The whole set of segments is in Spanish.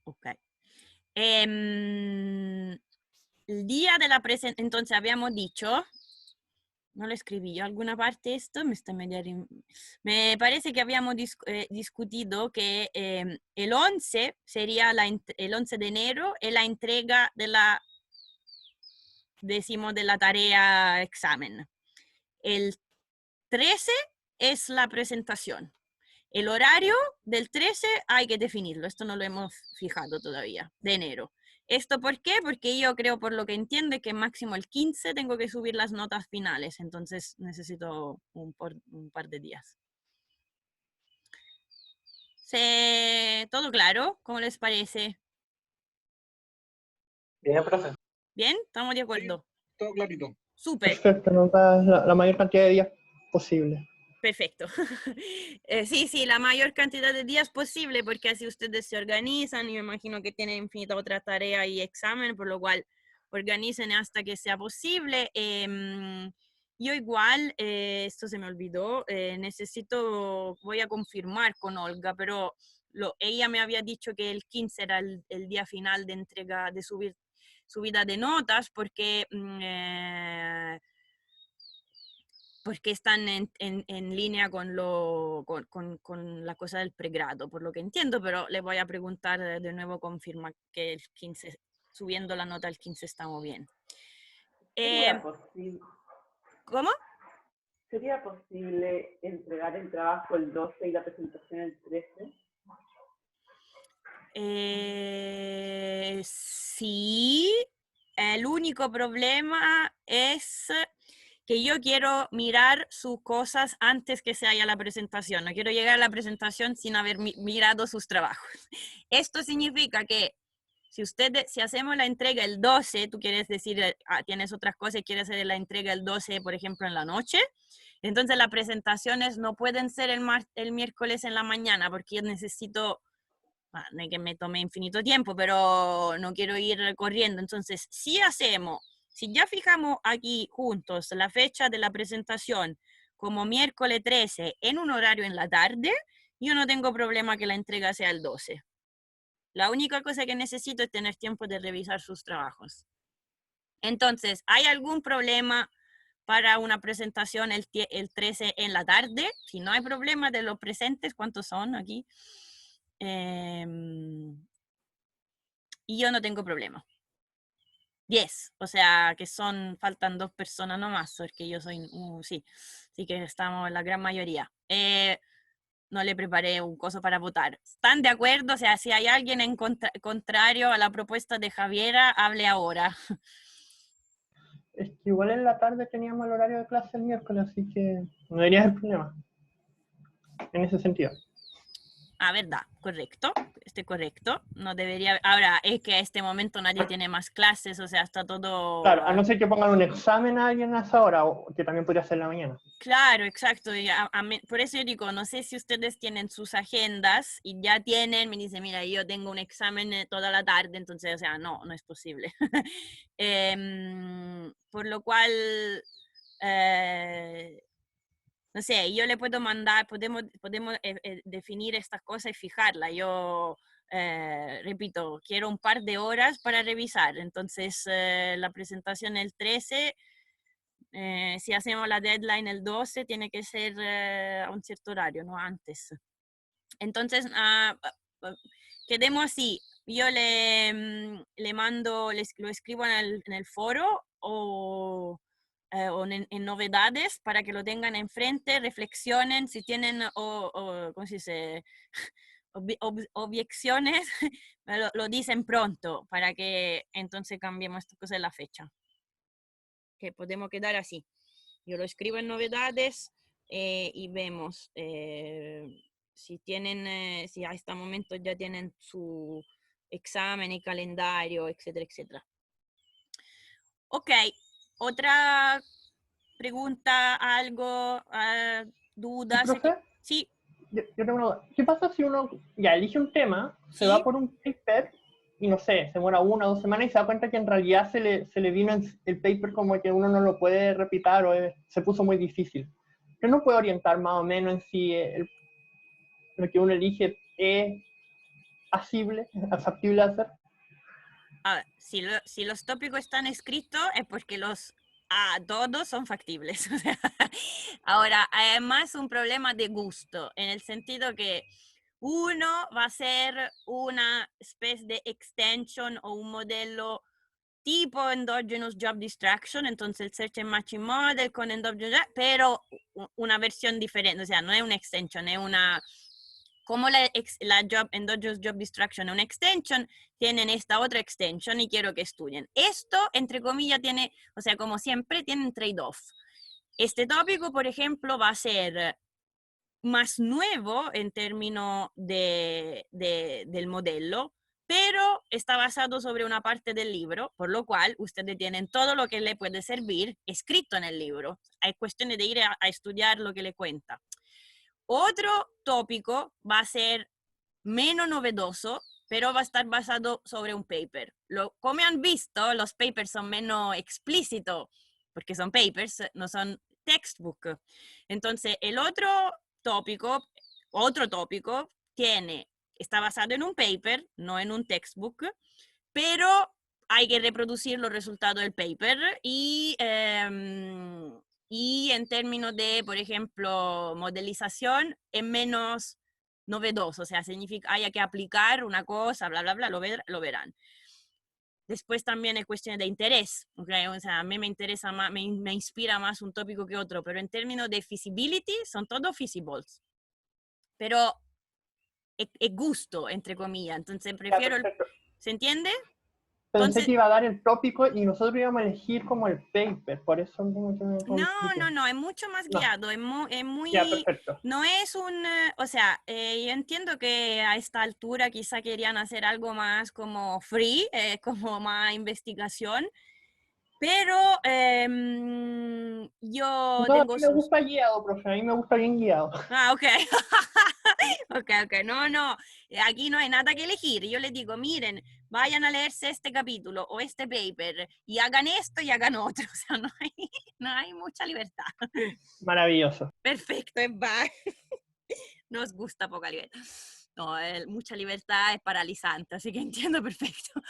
Ok. El día de la presentación, entonces habíamos dicho, no lo escribí yo alguna parte esto, me parece que habíamos discutido que el 11 sería el 11 de enero es la entrega de la, decimos, de la tarea examen. El 13 es la presentación. El horario del 13 hay que definirlo, esto no lo hemos fijado todavía, de enero. ¿Esto por qué? Porque yo creo, por lo que entiende, que máximo el 15 tengo que subir las notas finales, entonces necesito un par de días. ¿Todo claro? ¿Cómo les parece? Bien, profe. ¿Bien? ¿Estamos de acuerdo? Todo clarito. Súper. Perfecto, nos da la mayor cantidad de días posible. Perfecto. Sí, la mayor cantidad de días posible, porque así ustedes se organizan y me imagino que tienen infinita otra tarea y examen, por lo cual organicen hasta que sea posible. Yo igual, esto se me olvidó, voy a confirmar con Olga, pero ella me había dicho que el 15 era el día final de entrega, de subida de notas, porque están en línea con la cosa del pregrado, por lo que entiendo, pero le voy a preguntar de nuevo, confirma que el 15, subiendo la nota al 15 estamos bien. ¿Sería posible, ¿Cómo? ¿Sería posible entregar el trabajo el 12 y la presentación el 13? Sí, el único problema es que yo quiero mirar sus cosas antes que se haya la presentación. No quiero llegar a la presentación sin haber mirado sus trabajos. Esto significa que si hacemos la entrega el 12, tú quieres decir, tienes otras cosas y quieres hacer la entrega el 12, por ejemplo, en la noche, entonces las presentaciones no pueden ser el miércoles en la mañana porque yo necesito, no es que me tome infinito tiempo, pero no quiero ir corriendo. Entonces, si ya fijamos aquí juntos la fecha de la presentación como miércoles 13 en un horario en la tarde, yo no tengo problema que la entrega sea el 12. La única cosa que necesito es tener tiempo de revisar sus trabajos. Entonces, ¿hay algún problema para una presentación el 13 en la tarde? Si no hay problema de los presentes, ¿cuántos son aquí? Y yo no tengo problema. 10, o sea que faltan 2 personas nomás, porque yo soy, sí que estamos en la gran mayoría. No le preparé un coso para votar. ¿Están de acuerdo? O sea, si hay alguien en contrario a la propuesta de Javiera, hable ahora. Es que igual en la tarde teníamos el horario de clase el miércoles, así que no debería haber problema en ese sentido. Verdad, correcto, correcto. No debería. Ahora, es que a este momento nadie tiene más clases, o sea, está todo. Claro, a no ser que pongan un examen a alguien a esa hora, o que también podría ser en la mañana. Claro, exacto. Y por eso yo digo, no sé si ustedes tienen sus agendas y ya tienen, me dice, mira, yo tengo un examen toda la tarde, entonces, o sea, no es posible. Por lo cual, no sé, yo le puedo mandar, podemos definir estas cosas y fijarla. Yo, repito, quiero un par de horas para revisar. Entonces, la presentación el 13, si hacemos la deadline el 12, tiene que ser a un cierto horario, no antes. Entonces, quedemos así. Yo le mando, lo escribo en el foro o en novedades para que lo tengan enfrente, reflexionen, si tienen, ¿cómo se dice? Objeciones, lo dicen pronto para que entonces cambiemos esta cosa de la fecha. Que podemos quedar así. Yo lo escribo en novedades y vemos si tienen, si a este momento ya tienen su examen y calendario, etcétera, etcétera. Ok, otra pregunta, algo, dudas. ¿Profe? Sí. Yo tengo una duda. ¿Qué pasa si uno ya elige un tema, se ¿Sí? va por un paper y no sé, se demora 1 o 2 semanas y se da cuenta que en realidad se le vino el paper como que uno no lo puede repitar o se puso muy difícil? ¿Qué no puede orientar más o menos en si lo que uno elige es asible, factible de hacer? A ver, si los tópicos están escritos es porque todos son factibles. O sea, ahora, además un problema de gusto, en el sentido que uno va a ser una especie de extension o un modelo tipo Endogenous Job Distraction, entonces el Search and Matching Model con Endogenous, pero una versión diferente, o sea, no es una extension, es una... Como la Endogenous Job Distraction es una extension, tienen esta otra extension y quiero que estudien. Esto, entre comillas, tiene, o sea, como siempre, tienen trade-off. Este tópico, por ejemplo, va a ser más nuevo en términos del modelo, pero está basado sobre una parte del libro, por lo cual ustedes tienen todo lo que le puede servir escrito en el libro. Hay cuestiones de ir a estudiar lo que le cuenta. Otro tópico va a ser menos novedoso, pero va a estar basado sobre un paper. Como han visto, los papers son menos explícitos, porque son papers, no son textbook. Entonces, el otro tópico está basado en un paper, no en un textbook, pero hay que reproducir los resultados del paper y en términos de, por ejemplo, modelización, es menos novedoso, o sea, significa haya que aplicar una cosa, bla, bla, bla, lo verán. Después también es cuestión de interés, ¿okay? O sea, a mí me interesa más, me inspira más un tópico que otro, pero en términos de feasibility son todos feasibles. Pero es gusto, entre comillas, entonces prefiero, ¿se entiende? Pensé Entonces, que iba a dar el tópico y nosotros íbamos a elegir como el paper, por eso como que me compliqué. no, es mucho más No, guiado, es muy, ya, perfecto. no es o sea, yo entiendo que a esta altura quizá querían hacer algo más como free, como más investigación, pero yo No, a tengo mí me sus... gusta guiado, profe, a mí me gusta bien guiado. Ah, ok. Ok, no, aquí no hay nada que elegir. Yo les digo, miren, vayan a leerse este capítulo o este paper y hagan esto y hagan otro. O sea, no hay mucha libertad. Maravilloso. Perfecto, es va. Nos gusta poca libertad. No, mucha libertad es paralizante, así que entiendo perfecto.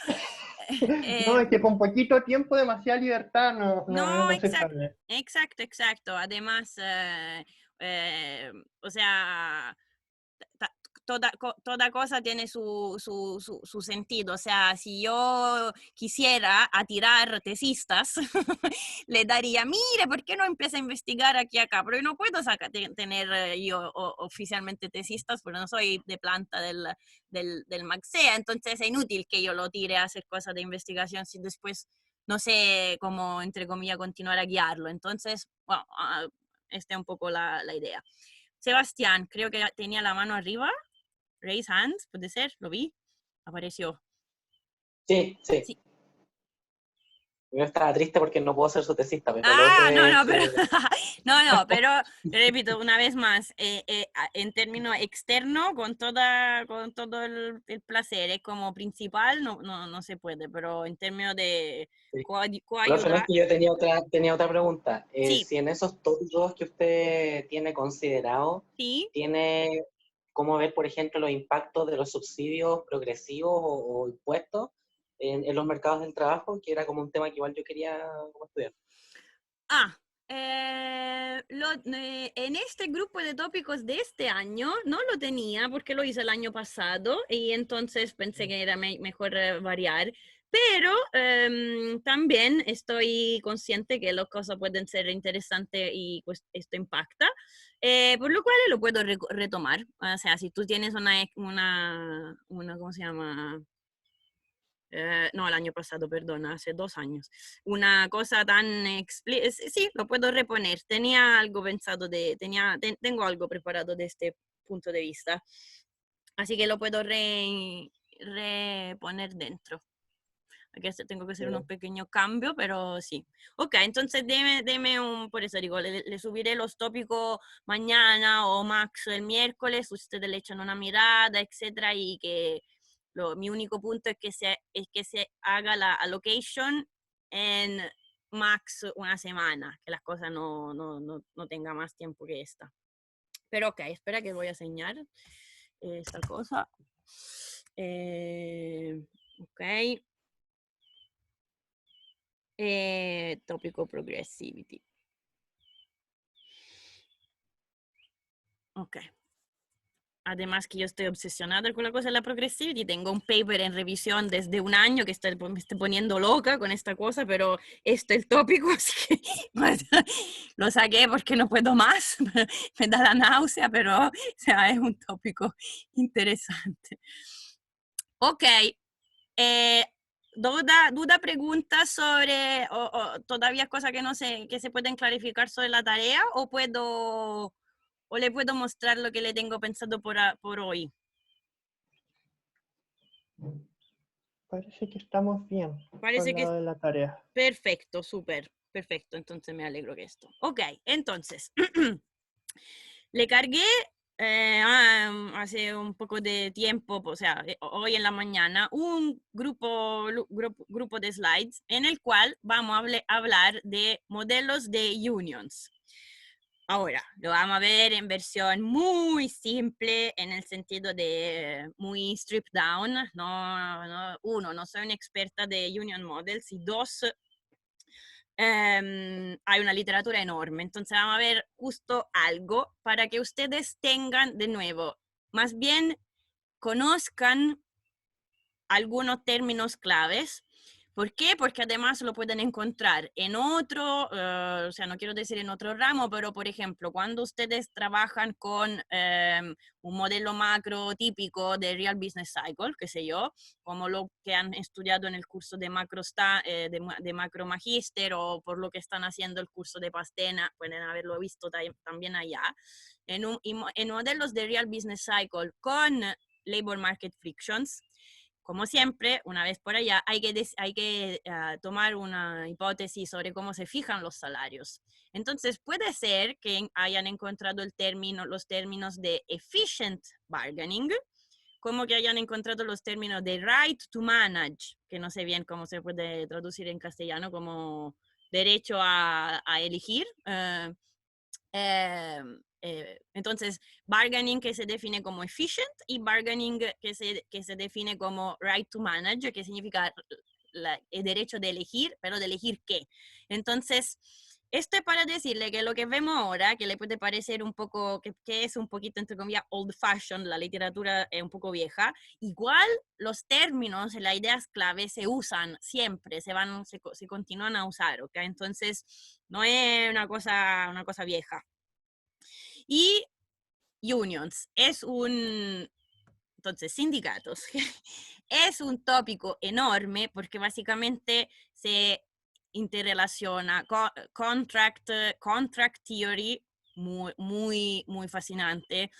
No, es que con poquito tiempo, demasiada libertad no es No, necesario. exacto. Además, o sea, toda cosa tiene su sentido. O sea, si yo quisiera atirar tesistas, le daría, mire, ¿por qué no empieza a investigar aquí acá? Pero yo no puedo tener yo oficialmente tesistas porque no soy de planta del MAXEA, entonces es inútil que yo lo tire a hacer cosas de investigación si después no sé cómo, entre comillas, continuar a guiarlo. Entonces, bueno, esta es un poco la idea. Sebastián, creo que tenía la mano arriba. Raise hands, puede ser, lo vi, apareció. Sí. Sí. Yo estaba triste porque no puedo ser su tesista, pero lo otro No, es... pero, pero repito una vez más, en términos externos, con todo el placer, es como principal, no se puede, pero en términos de Sí. Profe, no, es coayuda, que yo tenía otra pregunta. sí, Si en esos tópicos que usted tiene considerado, sí. tiene cómo ver, por ejemplo, los impactos de los subsidios progresivos o impuestos en los mercados del trabajo, que era como un tema que igual yo quería como estudiar. En este grupo de tópicos de este año no lo tenía porque lo hice el año pasado y entonces pensé que era mejor variar, pero también estoy consciente que las cosas pueden ser interesantes y pues esto impacta, por lo cual lo puedo retomar. O sea, si tú tienes una ¿cómo se llama? No, el año pasado, perdona, hace 2 años. Una cosa tan explícita, sí, lo puedo reponer. Tenía algo pensado, tengo algo preparado de este punto de vista. Así que lo puedo reponer dentro. Aquí tengo que hacer unos pequeños cambios, pero sí. Ok, entonces deme por eso digo, le subiré los tópicos mañana o max el miércoles, ustedes le echan una mirada, etcétera, y que mi único punto es que se haga la allocation en max una semana, que las cosas no tengan más tiempo que esta. Pero ok, espera que voy a enseñar esta cosa. Ok. Tópico progressivity. Ok. Además que yo estoy obsesionada con la cosa de la progressivity, tengo un paper en revisión desde un año que me estoy poniendo loca con esta cosa, pero esto es el tópico, así que lo saqué porque no puedo más, me da la náusea, pero o sea, es un tópico interesante. Ok, duda, preguntas sobre, o todavía cosas que no sé, que se pueden clarificar sobre la tarea, o le puedo mostrar lo que le tengo pensado por hoy. Parece que estamos bien Parece con que lo de la tarea. perfecto, súper, perfecto. Entonces me alegro que esto. Ok, entonces, le cargué hace un poco de tiempo, o sea, hoy en la mañana, un grupo de slides en el cual vamos a hablar de modelos de unions. Ahora, lo vamos a ver en versión muy simple, en el sentido de muy stripped down. Uno, no soy una experta de union models, y dos, hay una literatura enorme. Entonces vamos a ver justo algo para que ustedes tengan, de nuevo, más bien conozcan algunos términos claves. ¿Por qué? Porque además lo pueden encontrar en otro, o sea, no quiero decir en otro ramo, pero por ejemplo, cuando ustedes trabajan con un modelo macro típico de Real Business Cycle, qué sé yo, como lo que han estudiado en el curso de macro magíster, o por lo que están haciendo el curso de Pastena, pueden haberlo visto también allá, en modelos de Real Business Cycle con Labor Market Frictions. Como siempre, una vez por allá, hay que tomar una hipótesis sobre cómo se fijan los salarios. Entonces, puede ser que hayan encontrado los términos de efficient bargaining, como que hayan encontrado los términos de right to manage, que no sé bien cómo se puede traducir en castellano, como derecho a elegir. Entonces, bargaining que se define como efficient, y bargaining que se define como right to manage, que significa el derecho de elegir, pero de elegir qué. Entonces, esto es para decirle que lo que vemos ahora, que le puede parecer un poco, que es un poquito, entre comillas, old fashioned, la literatura es un poco vieja, igual los términos, las ideas clave se usan siempre, se continúan a usar, ¿ok? Entonces, no es una cosa vieja. Y unions entonces, sindicatos, es un tópico enorme porque básicamente se interrelaciona con contract theory, muy fascinante,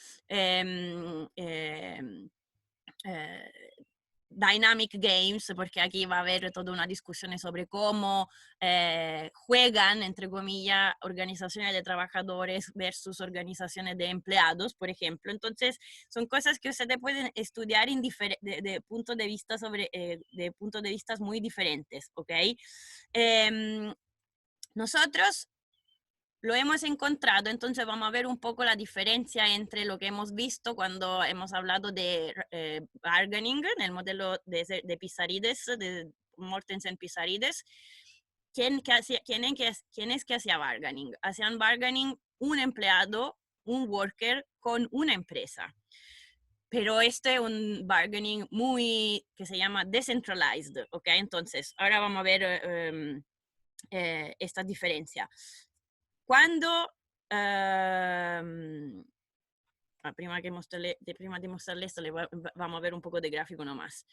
dynamic games, porque aquí va a haber toda una discusión sobre cómo juegan, entre comillas, organizaciones de trabajadores versus organizaciones de empleados, por ejemplo. Entonces, son cosas que ustedes pueden estudiar de puntos de vista de puntos de vista muy diferentes, ¿ok? Nosotros lo hemos encontrado, entonces vamos a ver un poco la diferencia entre lo que hemos visto cuando hemos hablado de bargaining, en el modelo de Pissarides, de Mortensen-Pissarides. ¿Quién es que hacía bargaining? Hacían bargaining un empleado, un worker, con una empresa. Pero este es un bargaining que se llama decentralized, ¿ok? Entonces, ahora vamos a ver esta diferencia. Cuando, prima de mostrarle esto, vamos a ver un poco de gráfico nomás.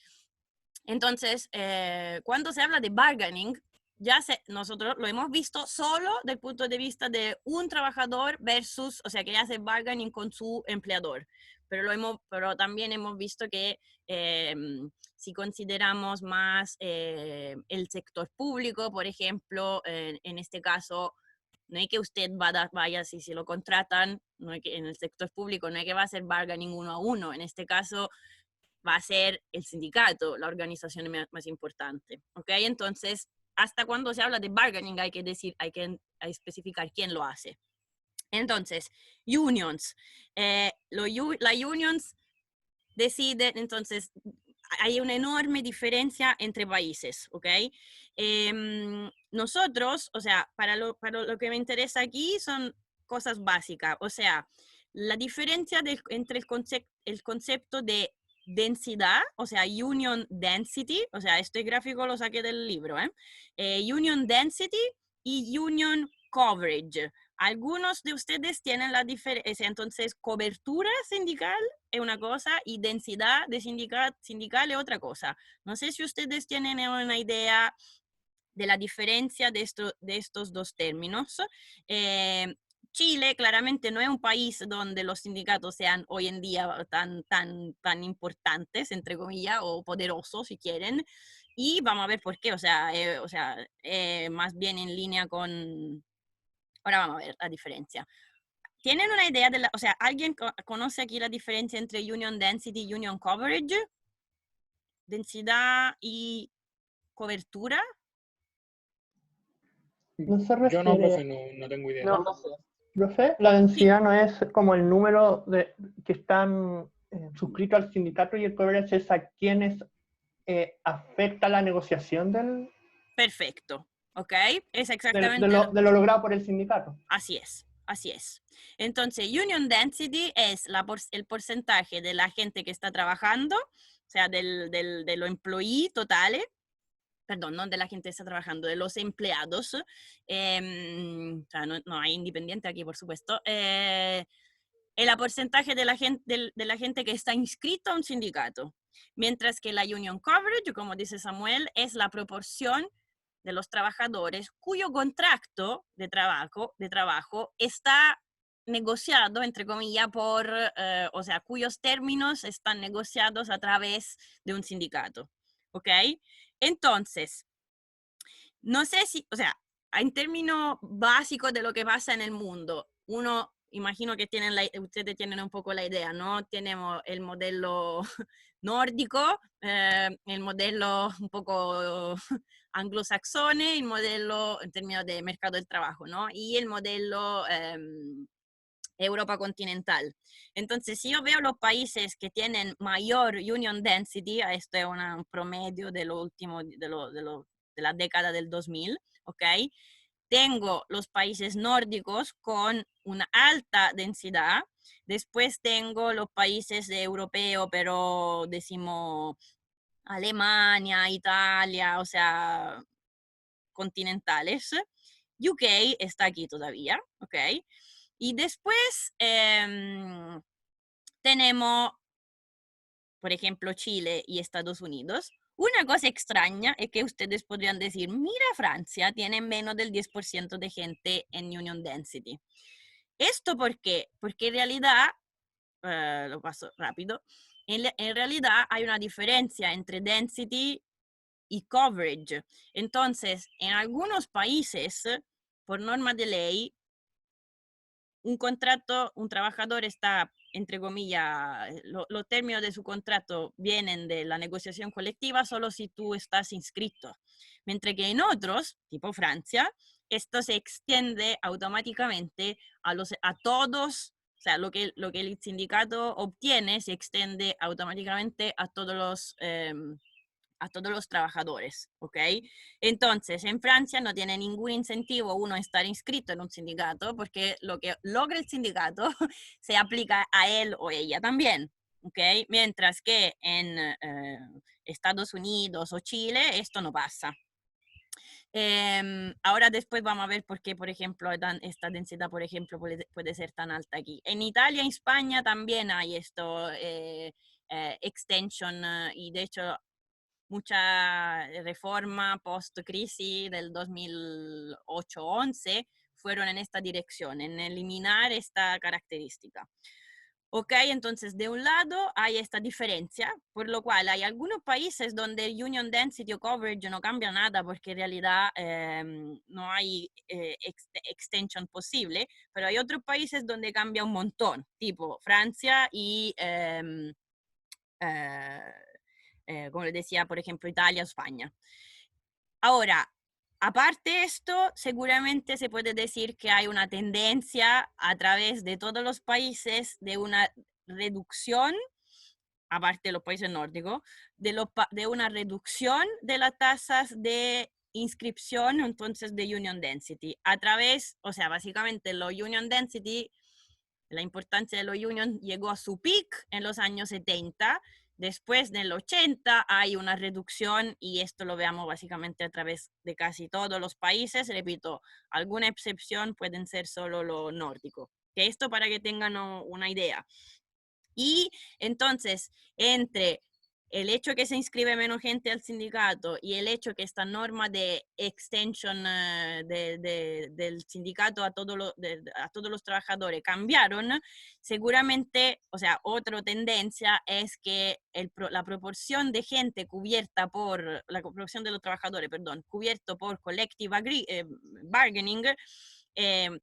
Entonces, cuando se habla de bargaining, nosotros lo hemos visto solo del punto de vista de un trabajador versus, o sea, que hace bargaining con su empleador. Pero también hemos visto que si consideramos más el sector público, por ejemplo, en este caso, no es que usted vaya si se lo contratan, no es que en el sector público no es que va a hacer bargaining 1 a 1, en este caso va a ser el sindicato, la organización más importante, ¿ok? Entonces, hasta cuando se habla de bargaining hay que especificar quién lo hace. Entonces, unions. Las unions deciden, entonces, hay una enorme diferencia entre países, ¿ok? Nosotros, o sea, para lo que me interesa aquí son cosas básicas, o sea, la diferencia entre el concepto de densidad, o sea, union density, o sea, este gráfico lo saqué del libro, union density y union coverage. Algunos de ustedes tienen la diferencia, entonces cobertura sindical es una cosa y densidad de sindical es otra cosa. No sé si ustedes tienen una idea de la diferencia de estos dos términos. Chile claramente no es un país donde los sindicatos sean hoy en día tan importantes, entre comillas, o poderosos si quieren, y vamos a ver por qué, o sea, más bien en línea con... Ahora vamos a ver la diferencia. ¿Tienen una idea de o sea, alguien conoce aquí la diferencia entre union density y union coverage? Densidad y cobertura. No se Yo no, profe, refiere, no tengo idea. No. profe, la densidad no es como el número de que están suscritos al sindicato y el coverage es a quienes afecta la negociación Perfecto, ¿ok? Es de exactamente lo logrado por el sindicato. así es, así es. Entonces, union density es el porcentaje de la gente que está trabajando, o sea, de los employees totales, perdón, no de la gente que está trabajando, de los empleados, o sea, no hay independiente aquí, por supuesto, el porcentaje de la gente que está inscrita a un sindicato. Mientras que la union coverage, como dice Samuel, es la proporción de los trabajadores cuyo contrato de trabajo está negociado, entre comillas, o sea, cuyos términos están negociados a través de un sindicato. ¿Ok? Entonces, no sé si, o sea, en términos básicos de lo que pasa en el mundo, uno, imagino que ustedes tienen un poco la idea, ¿no? Tenemos el modelo nórdico, el modelo un poco anglosaxone, el modelo en términos de mercado del trabajo, ¿no? Y el modelo Europa continental. Entonces, si yo veo los países que tienen mayor union density, esto es un promedio de lo último, de la década del 2000, ¿ok? Tengo los países nórdicos con una alta densidad, después tengo los países europeos, pero decimos Alemania, Italia, o sea, continentales. UK está aquí todavía, ¿ok? Y después tenemos, por ejemplo, Chile y Estados Unidos. Una cosa extraña es que ustedes podrían decir, mira, Francia tiene menos del 10% de gente en Union Density. ¿Esto por qué? Porque en realidad, lo paso rápido, en realidad hay una diferencia entre density y coverage. Entonces, en algunos países, por norma de ley, un trabajador está, entre comillas, los términos de su contrato vienen de la negociación colectiva solo si tú estás inscrito. Mientras que en otros, tipo Francia, esto se extiende automáticamente a todos, o sea, lo que el sindicato obtiene se extiende automáticamente a todos los trabajadores, ¿ok? Entonces, en Francia no tiene ningún incentivo uno estar inscrito en un sindicato porque lo que logra el sindicato se aplica a él o ella también, ¿ok? Mientras que en Estados Unidos o Chile esto no pasa. Ahora después vamos a ver por qué, por ejemplo, esta densidad, por ejemplo, puede ser tan alta aquí. En Italia y España también hay esto, extension, y de hecho mucha reforma post-crisis del 2008-11 fueron en esta dirección, en eliminar esta característica. Ok, entonces de un lado hay esta diferencia, por lo cual hay algunos países donde el union density o coverage no cambia nada porque en realidad no hay extension posible, pero hay otros países donde cambia un montón, tipo Francia y como les decía, por ejemplo, Italia o España. Ahora, aparte de esto, seguramente se puede decir que hay una tendencia a través de todos los países de una reducción aparte de los países nórdicos, de una reducción de las tasas de inscripción, entonces de Union Density, a través, o sea, básicamente los Union Density, la importancia de los Union llegó a su peak en los años 70, después del 80 hay una reducción y esto lo veamos básicamente a través de casi todos los países, repito, alguna excepción pueden ser solo los nórdicos, que esto para que tengan una idea. Y entonces, entre el hecho que se inscribe menos gente al sindicato y el hecho que esta norma de extension del sindicato a todos los trabajadores cambiaron, seguramente, o sea, otra tendencia es que la proporción de gente cubierta por, la proporción de los trabajadores, perdón, cubierto por collective bargaining,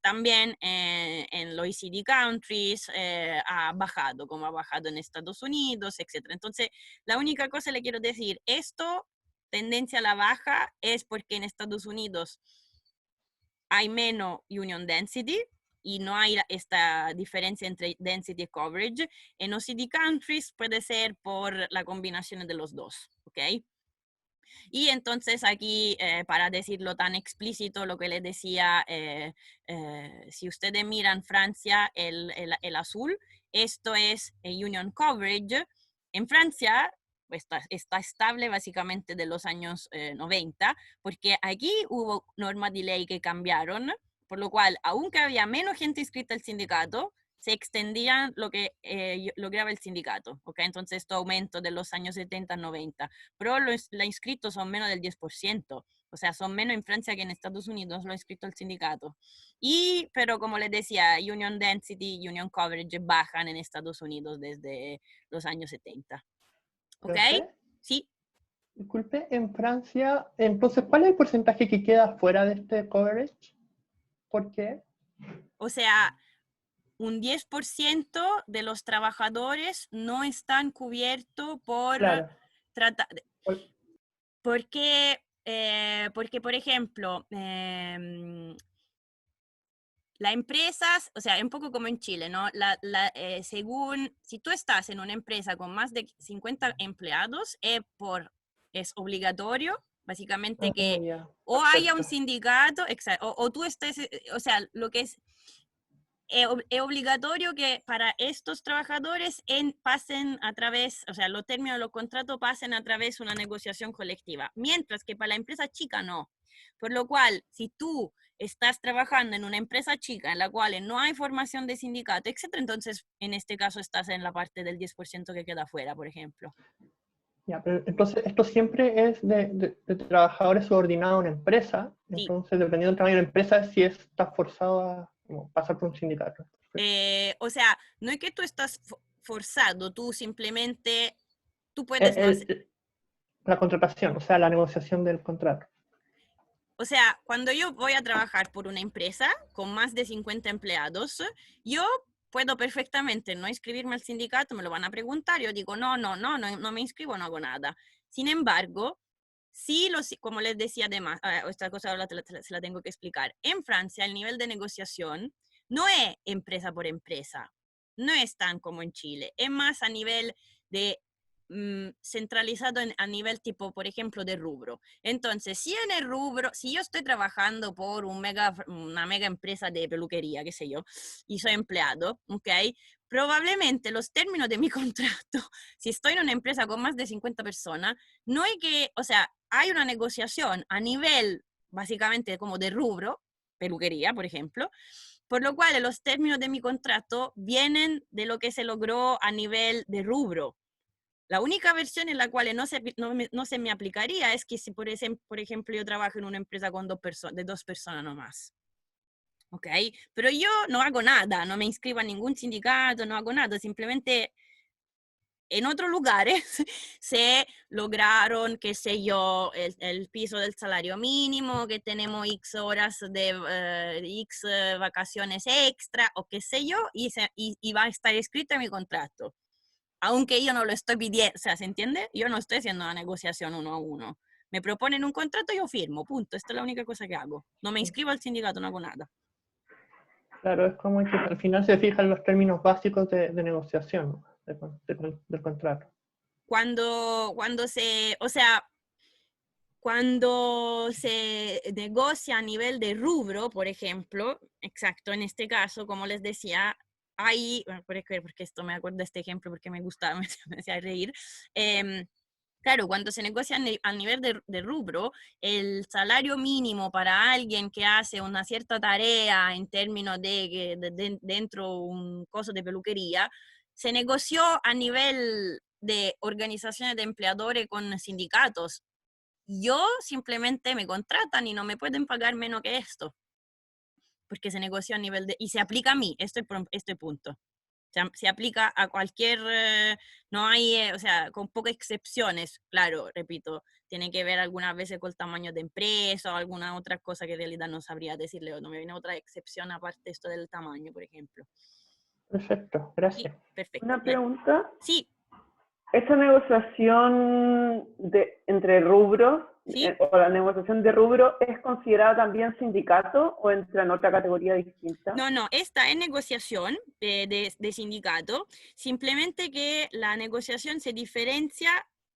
también en los OECD countries ha bajado, como ha bajado en Estados Unidos, etc. Entonces, la única cosa que le quiero decir, esto, tendencia a la baja, es porque en Estados Unidos hay menos union density y no hay esta diferencia entre density y coverage. En OECD countries puede ser por la combinación de los dos, ¿ok? Y entonces aquí, para decirlo tan explícito, lo que les decía, si ustedes miran Francia, el azul, esto es el Union Coverage. En Francia está estable básicamente de los años 90, porque aquí hubo normas de ley que cambiaron, por lo cual, aunque había menos gente inscrita al sindicato, se extendían lo que lograba el sindicato, ¿ok? Entonces, esto aumento de los años 70 90, pero los inscritos son menos del 10%, o sea, son menos en Francia que en Estados Unidos lo inscrito al sindicato. Pero como les decía, Union Density y Union Coverage bajan en Estados Unidos desde los años 70. ¿Ok? ¿Profe? Sí. Disculpe, en Francia, entonces, ¿cuál es el porcentaje que queda fuera de este coverage? ¿Por qué? O sea, un 10% de los trabajadores no están cubiertos por Claro. porque, por ejemplo, las empresas, o sea, es un poco como en Chile, ¿no? Según, si tú estás en una empresa con más de 50 empleados, es obligatorio, básicamente, que Ya, o haya un perfecto. sindicato, o tú estés, o sea, lo que es obligatorio que para estos trabajadores pasen a través, o sea, los términos de los contratos pasen a través de una negociación colectiva, mientras que para la empresa chica no. Por lo cual, si tú estás trabajando en una empresa chica en la cual no hay formación de sindicato, etcétera, entonces en este caso estás en la parte del 10% que queda afuera, por ejemplo. Ya, pero entonces esto siempre es de trabajadores subordinados a una empresa, Sí. entonces dependiendo del tamaño de la empresa, si estás forzado a pasar por un sindicato. O sea, no es que tú estás forzado, tú simplemente, tú puedes no hacer. La contratación, o sea, la negociación del contrato. O sea, cuando yo voy a trabajar por una empresa con más de 50 empleados, yo puedo perfectamente no inscribirme al sindicato, me lo van a preguntar, yo digo, no me inscribo, no hago nada. Sin embargo, sí, como les decía además, esta cosa ahora se la tengo que explicar. En Francia, el nivel de negociación no es empresa por empresa, no es tan como en Chile, es más a nivel de centralizado a nivel tipo, por ejemplo, de rubro. Entonces, si en el rubro, si yo estoy trabajando por una mega empresa de peluquería, qué sé yo, y soy empleado, ¿ok? Probablemente los términos de mi contrato, si estoy en una empresa con más de 50 personas, no hay que, o sea, hay una negociación a nivel básicamente como de rubro, peluquería, por ejemplo, por lo cual los términos de mi contrato vienen de lo que se logró a nivel de rubro. La única versión en la cual no se me aplicaría es que si, por ejemplo, yo trabajo en una empresa con de dos personas nomás. ¿Ok? Pero yo no hago nada, no me inscribo a ningún sindicato, no hago nada, simplemente en otros lugares se lograron, qué sé yo, el piso del salario mínimo, que tenemos X horas de X vacaciones extra, o qué sé yo, y va a estar escrito en mi contrato. Aunque yo no lo estoy pidiendo, o sea, ¿se entiende? Yo no estoy haciendo una negociación 1 a 1. Me proponen un contrato, yo firmo, punto. Esta es la única cosa que hago. No me inscribo al sindicato, no hago nada. Claro, es como que al final se fijan los términos básicos de negociación del contrato. cuando se negocia a nivel de rubro, por ejemplo, exacto, en este caso, como les decía, hay, porque esto me acuerdo de este ejemplo porque me gustaba, me hacía reír. Claro, cuando se negocia a nivel de rubro, el salario mínimo para alguien que hace una cierta tarea en términos dentro un coso de peluquería, se negoció a nivel de organizaciones de empleadores con sindicatos. Yo simplemente me contratan y no me pueden pagar menos que esto, porque se negoció a nivel y se aplica a mí, este punto. Se aplica a cualquier, no hay, o sea, con pocas excepciones, claro, repito, tiene que ver algunas veces con el tamaño de empresa o alguna otra cosa que en realidad no sabría decirle, o no me viene otra excepción aparte de esto del tamaño, por ejemplo. Perfecto, Sí, gracias. perfecto. Una pregunta. Sí, ¿Esta negociación entre rubros, sí. o la negociación de rubro, es considerada también sindicato o entra en otra categoría distinta? No, esta es negociación de sindicato, simplemente que la negociación se diferencia,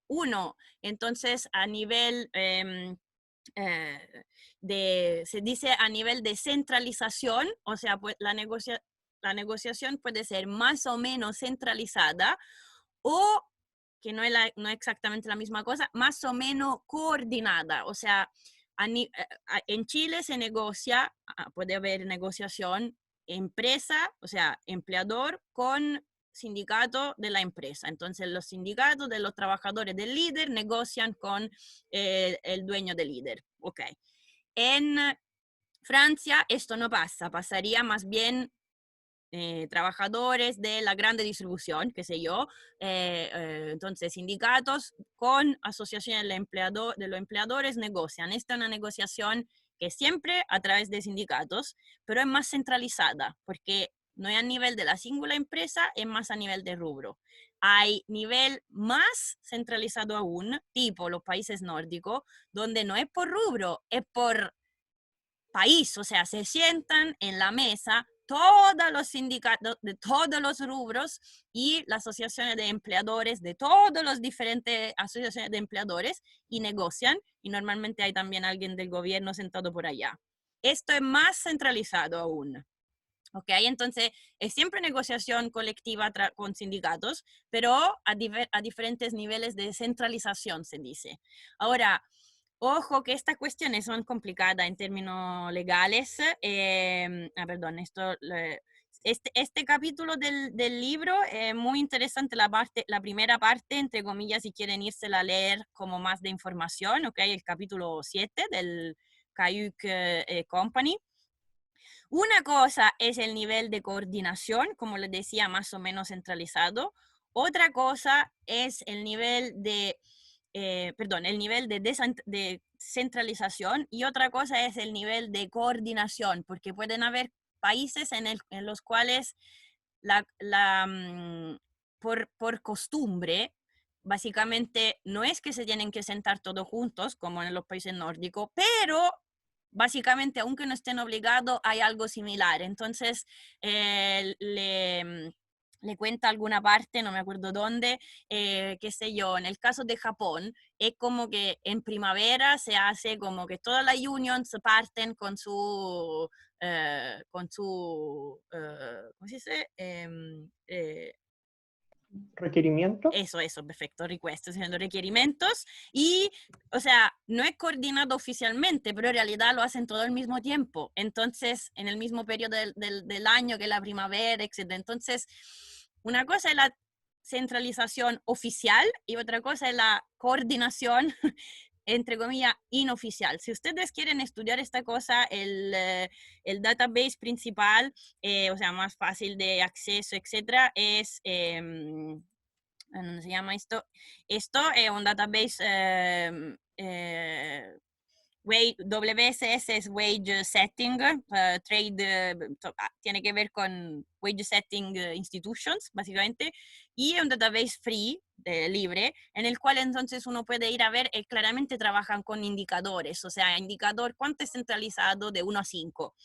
uno, entonces a nivel se dice a nivel de centralización, o sea, pues la negociación puede ser más o menos centralizada o, que no es exactamente la misma cosa, más o menos coordinada, o sea, en Chile se negocia, puede haber negociación empresa, o sea, empleador con sindicato de la empresa. Entonces los sindicatos de los trabajadores del líder negocian con el dueño del líder. Ok. En Francia esto no pasa, pasaría más bien trabajadores de la grande distribución, qué sé yo, entonces sindicatos con asociaciones de los empleadores negocian. Esta es una negociación que siempre a través de sindicatos, pero es más centralizada, porque no es a nivel de la singular empresa, es más a nivel de rubro. Hay nivel más centralizado aún, tipo los países nórdicos, donde no es por rubro, es por país, o sea, se sientan en la mesa todos los sindicatos de todos los rubros y las asociaciones de empleadores de todos los diferentes asociaciones de empleadores y negocian, y normalmente hay también alguien del gobierno sentado por allá. Esto es más centralizado aún. ¿Ok? Entonces, es siempre negociación colectiva con sindicatos, pero a diferentes niveles de centralización, se dice. Ahora, ojo que estas cuestiones son complicadas en términos legales. Perdón, este capítulo del libro es muy interesante, la primera parte, entre comillas, si quieren irse a leer como más de información, ¿ok? El capítulo 7 del Cayuc Company. Una cosa es el nivel de coordinación, como les decía, más o menos centralizado. Otra cosa es el nivel de el nivel de centralización, y otra cosa es el nivel de coordinación, porque pueden haber países en los cuales por costumbre, básicamente no es que se tienen que sentar todos juntos, como en los países nórdicos, pero básicamente, aunque no estén obligados, hay algo similar. Entonces, le cuenta alguna parte, no me acuerdo dónde, qué sé yo, en el caso de Japón, es como que en primavera se hace como que todas las unions parten con su, ¿cómo se dice? ¿Requerimiento? Eso, perfecto, request, haciendo requerimientos, y, o sea, no es coordinado oficialmente, pero en realidad lo hacen todo al mismo tiempo, entonces, en el mismo periodo del año que la primavera, etc. Entonces, una cosa es la centralización oficial y otra cosa es la coordinación entre comillas, inoficial. Si ustedes quieren estudiar esta cosa, el database principal, o sea, más fácil de acceso, etcétera, es, ¿cómo se llama esto? Esto es un database, WSS es Wage Setting, Trade, tiene que ver con Wage Setting Institutions, básicamente, y es un database free, libre, en el cual entonces uno puede ir a ver, claramente trabajan con indicadores, o sea, indicador cuánto es centralizado de 1 a 5.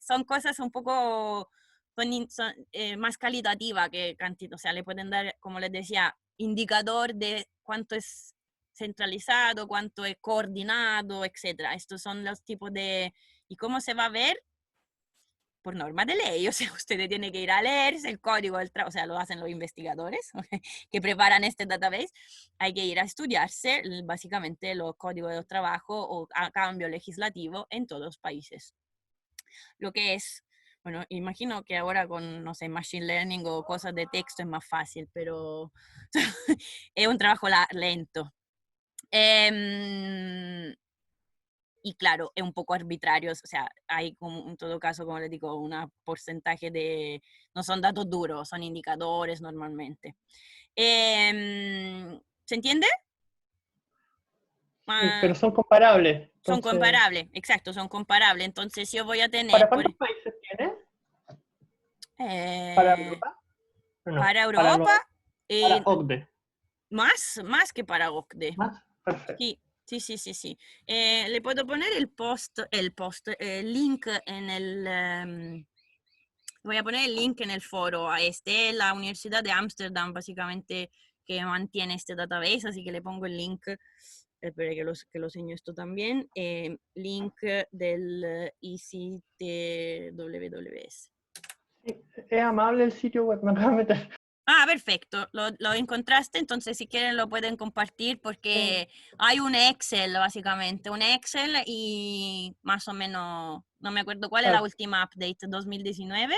Son cosas un poco más calitativas que cantidad, o sea, le pueden dar, como les decía, indicador de cuánto es centralizado, cuánto es coordinado, etc. Estos son los tipos de... ¿Y cómo se va a ver? Por norma de ley, o sea, ustedes tienen que ir a leerse el código del trabajo, o sea, lo hacen los investigadores que preparan este database, hay que ir a estudiarse básicamente los códigos de trabajo o a cambio legislativo en todos los países. Lo que es, bueno, imagino que ahora con, no sé, machine learning o cosas de texto es más fácil, pero es un trabajo lento. Y claro, es un poco arbitrario, o sea, hay como, en todo caso, como les digo, un porcentaje de, no son datos duros, son indicadores normalmente. ¿Se entiende? Sí, pero son comparables. Son Entonces, comparables, exacto, son comparables. Entonces yo voy a ¿para tener... cuántos países tiene? ¿Para eh, Europa? No, para para, Europa, para OCDE. más que para OCDE. ¿Más? Perfecto. Sí. Le puedo poner el link en el... voy a poner el link en el foro a la Universidad de Ámsterdam, básicamente, que mantiene este database, así que le pongo el link. Espera que lo seño esto también. Link del ICTWWS. Sí, es amable el sitio web, me acabo de meter. Ah, perfecto, lo encontraste, entonces si quieren lo pueden compartir porque hay un Excel, básicamente, un Excel y más o menos, no me acuerdo cuál es la Claro. última update, 2019,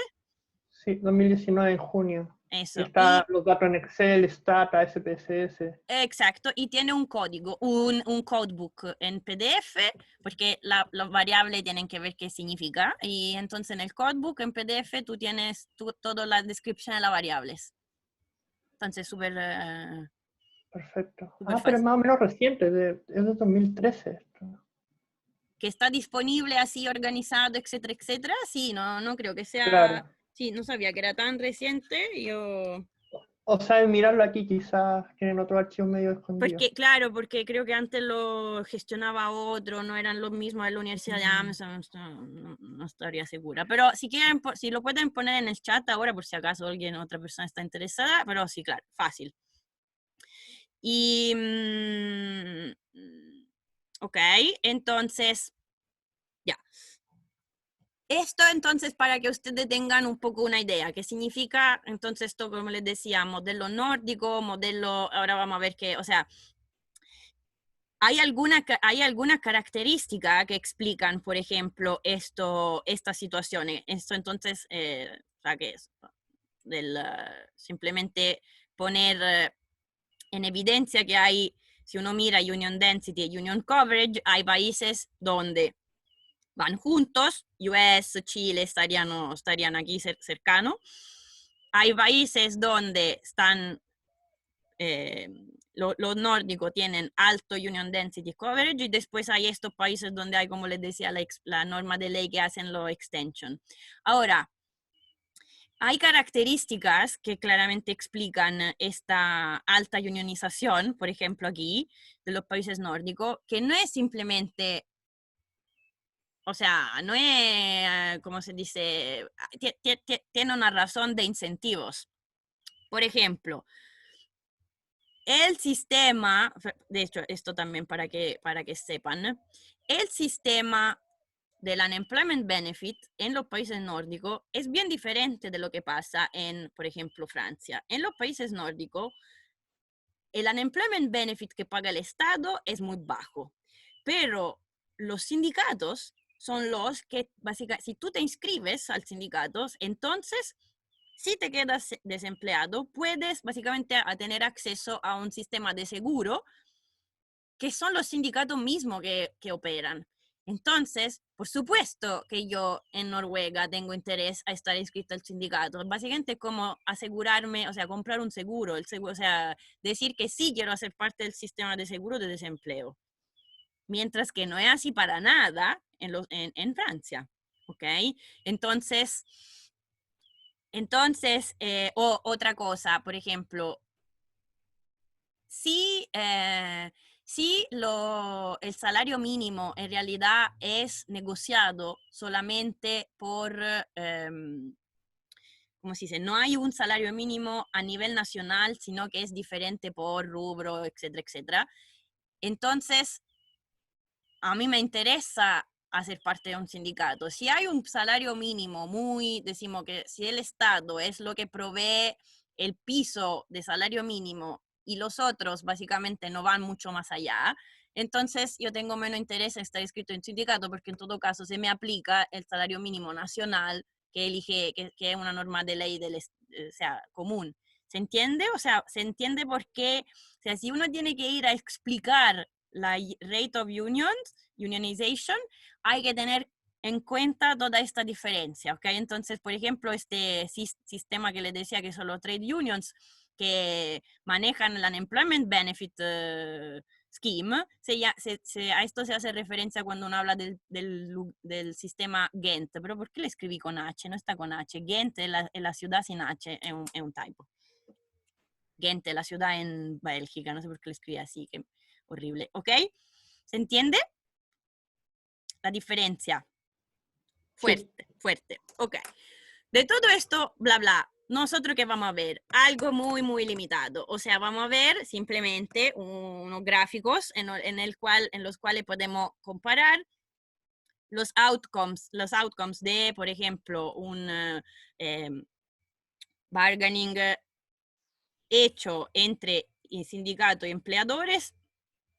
Sí, 2019 en junio. Y eso, está los datos en Excel, Stata, SPSS. exacto, y tiene un código, un codebook en PDF, porque las variables tienen que ver qué significa, y entonces en el codebook en PDF tú tienes toda la descripción de las variables, entonces súper Perfecto. súper Pero es fácil. más o menos reciente, es de 2013 esto. Que está disponible así organizado, etcétera, etcétera, sí, no creo que sea, Claro. sí, no sabía que era tan reciente, O saben mirarlo aquí, quizás tienen otro archivo medio escondido. porque, claro, porque creo que antes lo gestionaba otro, no eran los mismos de la Universidad de Amsterdam, no estaría segura, pero si quieren, si lo pueden poner en el chat ahora, por si acaso alguien, otra persona está interesada, pero sí, claro, fácil. Y, ok, entonces, ya. Esto entonces para que ustedes tengan un poco una idea, qué significa entonces esto, como les decía, modelo nórdico, modelo, ahora vamos a ver que, o sea, hay algunas características que explican, por ejemplo, estas situaciones. Esto entonces, o sea, que es simplemente poner en evidencia que hay, si uno mira Union Density y Union Coverage, hay países donde van juntos, US, Chile estarían aquí cercano. Hay países donde están, los nórdicos tienen alto Union Density Coverage y después hay estos países donde hay, como les decía, la norma de ley que hacen los extension. Ahora, hay características que claramente explican esta alta unionización, por ejemplo aquí, de los países nórdicos, que no es simplemente, o sea, no es, como se dice, tiene una razón de incentivos. Por ejemplo, el sistema, de hecho, esto también para que sepan, el sistema del unemployment benefit en los países nórdicos es bien diferente de lo que pasa en, por ejemplo, Francia. En los países nórdicos, el unemployment benefit que paga el Estado es muy bajo, pero los sindicatos son los que, básicamente, si tú te inscribes al sindicato, entonces, si te quedas desempleado, puedes básicamente tener acceso a un sistema de seguro que son los sindicatos mismos que operan. Entonces, por supuesto que yo en Noruega tengo interés a estar inscrito al sindicato. Básicamente es como asegurarme, o sea, comprar un seguro, o sea, decir que sí quiero hacer parte del sistema de seguro de desempleo. Mientras que no es así para nada en Francia, ¿ok? Entonces, otra cosa, por ejemplo, si, el salario mínimo en realidad es negociado solamente por, ¿cómo se dice? No hay un salario mínimo a nivel nacional, sino que es diferente por rubro, etcétera, etcétera. Entonces, a mí me interesa hacer parte de un sindicato. Si hay un salario mínimo decimos que si el Estado es lo que provee el piso de salario mínimo y los otros básicamente no van mucho más allá, entonces yo tengo menos interés en estar inscrito en sindicato porque en todo caso se me aplica el salario mínimo nacional que elige, que es una norma de ley o sea, común. ¿Se entiende? O sea, ¿se entiende por qué? O sea, si uno tiene que ir a explicar la rate of unionization, hay que tener en cuenta toda esta diferencia, ¿ok? Entonces, por ejemplo, este sistema que les decía que son los trade unions que manejan el Unemployment Benefit Scheme, a esto se hace referencia cuando uno habla del sistema Ghent, pero ¿por qué le escribí con H? No está con H. Ghent es la ciudad sin H, es un typo. Ghent, la ciudad en Bélgica, no sé por qué le escribí así, que horrible, ¿ok? ¿Se entiende? La diferencia. Fuerte, sí. Fuerte, ok. De todo esto, bla, bla, nosotros que vamos a ver algo muy, muy limitado. O sea, vamos a ver simplemente unos gráficos en los cuales podemos comparar los outcomes de, por ejemplo, un bargaining hecho entre sindicato y empleadores,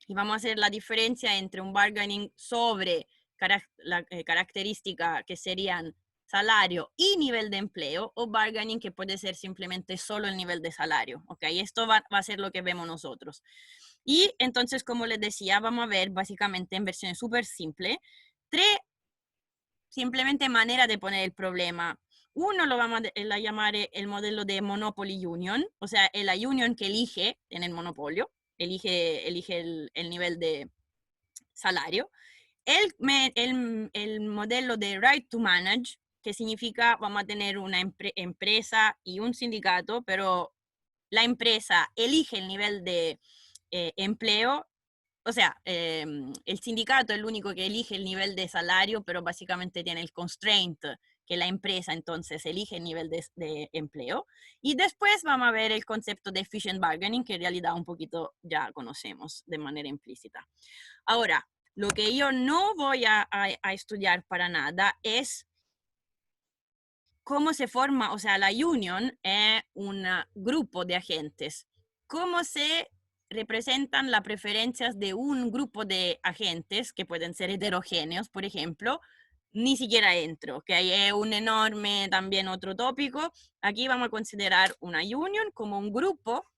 y vamos a hacer la diferencia entre un bargaining sobre la característica que serían salario y nivel de empleo, o bargaining que puede ser simplemente solo el nivel de salario, ¿ok? Esto va a ser lo que vemos nosotros. Y entonces, como les decía, vamos a ver básicamente en versiones súper simple, tres simplemente maneras de poner el problema. Uno lo vamos a llamar el modelo de Monopoly Union, o sea, la union que elige en el monopolio, elige el nivel de salario. El modelo de Right to Manage, que significa vamos a tener una empresa y un sindicato, pero la empresa elige el nivel de empleo. O sea, el sindicato es el único que elige el nivel de salario, pero básicamente tiene el constraint que la empresa entonces elige el nivel de empleo. Y después vamos a ver el concepto de efficient bargaining, que en realidad un poquito ya conocemos de manera implícita. Ahora, lo que yo no voy a estudiar para nada es cómo se forma, o sea, la union es un grupo de agentes. ¿Cómo se representan las preferencias de un grupo de agentes que pueden ser heterogéneos, por ejemplo? Ni siquiera entro, que hay un enorme también otro tópico. Aquí vamos a considerar una union como un grupo,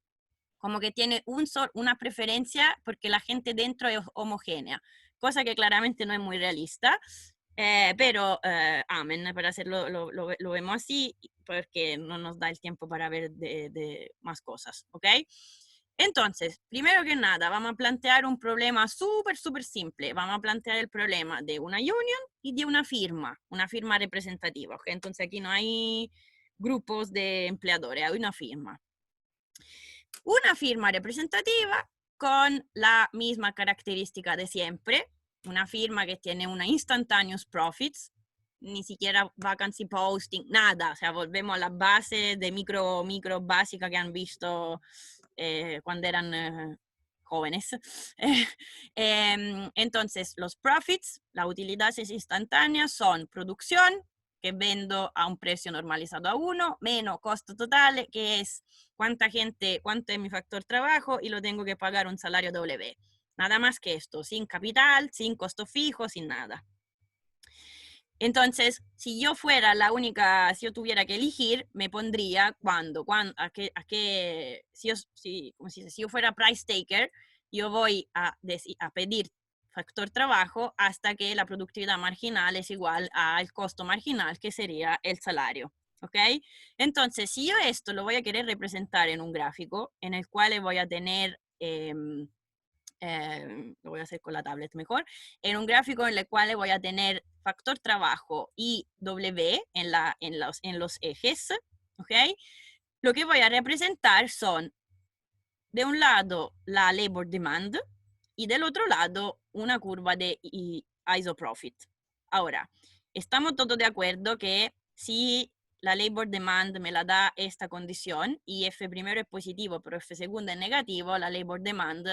como que tiene una preferencia porque la gente dentro es homogénea, cosa que claramente no es muy realista. Pero, amén, para hacerlo, lo vemos así, porque no nos da el tiempo para ver de más cosas, ¿ok? Entonces, primero que nada, vamos a plantear un problema súper, súper simple. Vamos a plantear el problema de una union y de una firma representativa, ¿ok? Entonces aquí no hay grupos de empleadores, hay una firma. Una firma representativa con la misma característica de siempre, una firma que tiene una instantaneous profits, ni siquiera vacancy posting, nada, o sea, volvemos a la base de micro básica que han visto cuando eran jóvenes. Entonces, los profits, las utilidades instantáneas son producción, que vendo a un precio normalizado a 1, menos costo total, que es cuánto es mi factor trabajo y lo tengo que pagar un salario W. Nada más que esto, sin capital, sin costo fijo, sin nada. Entonces, si yo fuera la única, si yo tuviera que elegir, me pondría si yo fuera price taker, yo voy a pedir factor trabajo hasta que la productividad marginal es igual al costo marginal, que sería el salario, ¿ok? Entonces, si yo esto lo voy a querer representar en un gráfico, en el cual voy a tener, lo voy a hacer con la tablet mejor, en un gráfico en el cual voy a tener factor trabajo y W en los ejes, ¿ok? Lo que voy a representar son, de un lado, la labor demand y del otro lado, una curva de isoprofit. Ahora, estamos todos de acuerdo que si la labor demand me la da esta condición y F primero es positivo, pero F segundo es negativo, la labor demand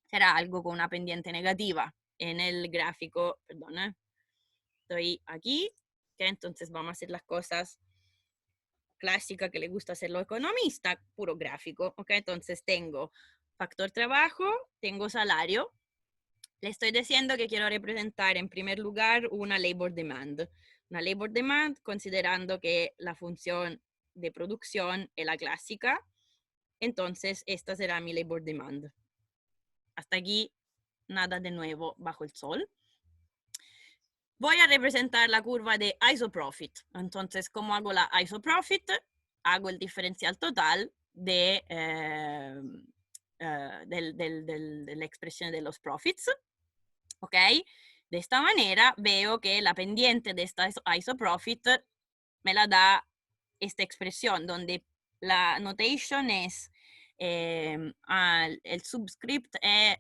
será algo con una pendiente negativa en el gráfico, perdón, estoy aquí, que entonces vamos a hacer las cosas clásicas que le gusta hacer los economistas, puro gráfico, ¿ok? Entonces tengo factor trabajo, tengo salario, le estoy diciendo que quiero representar en primer lugar una labor demand. Una labor demand considerando que la función de producción es la clásica, entonces esta será mi labor demand. Hasta aquí nada de nuevo bajo el sol. Voy a representar la curva de isoprofit. Entonces, ¿cómo hago la isoprofit? Hago el diferencial total de la expresión de los profits. ¿Ok? De esta manera veo que la pendiente de esta isoprofit me la da esta expresión, donde la notation es, el subscript es,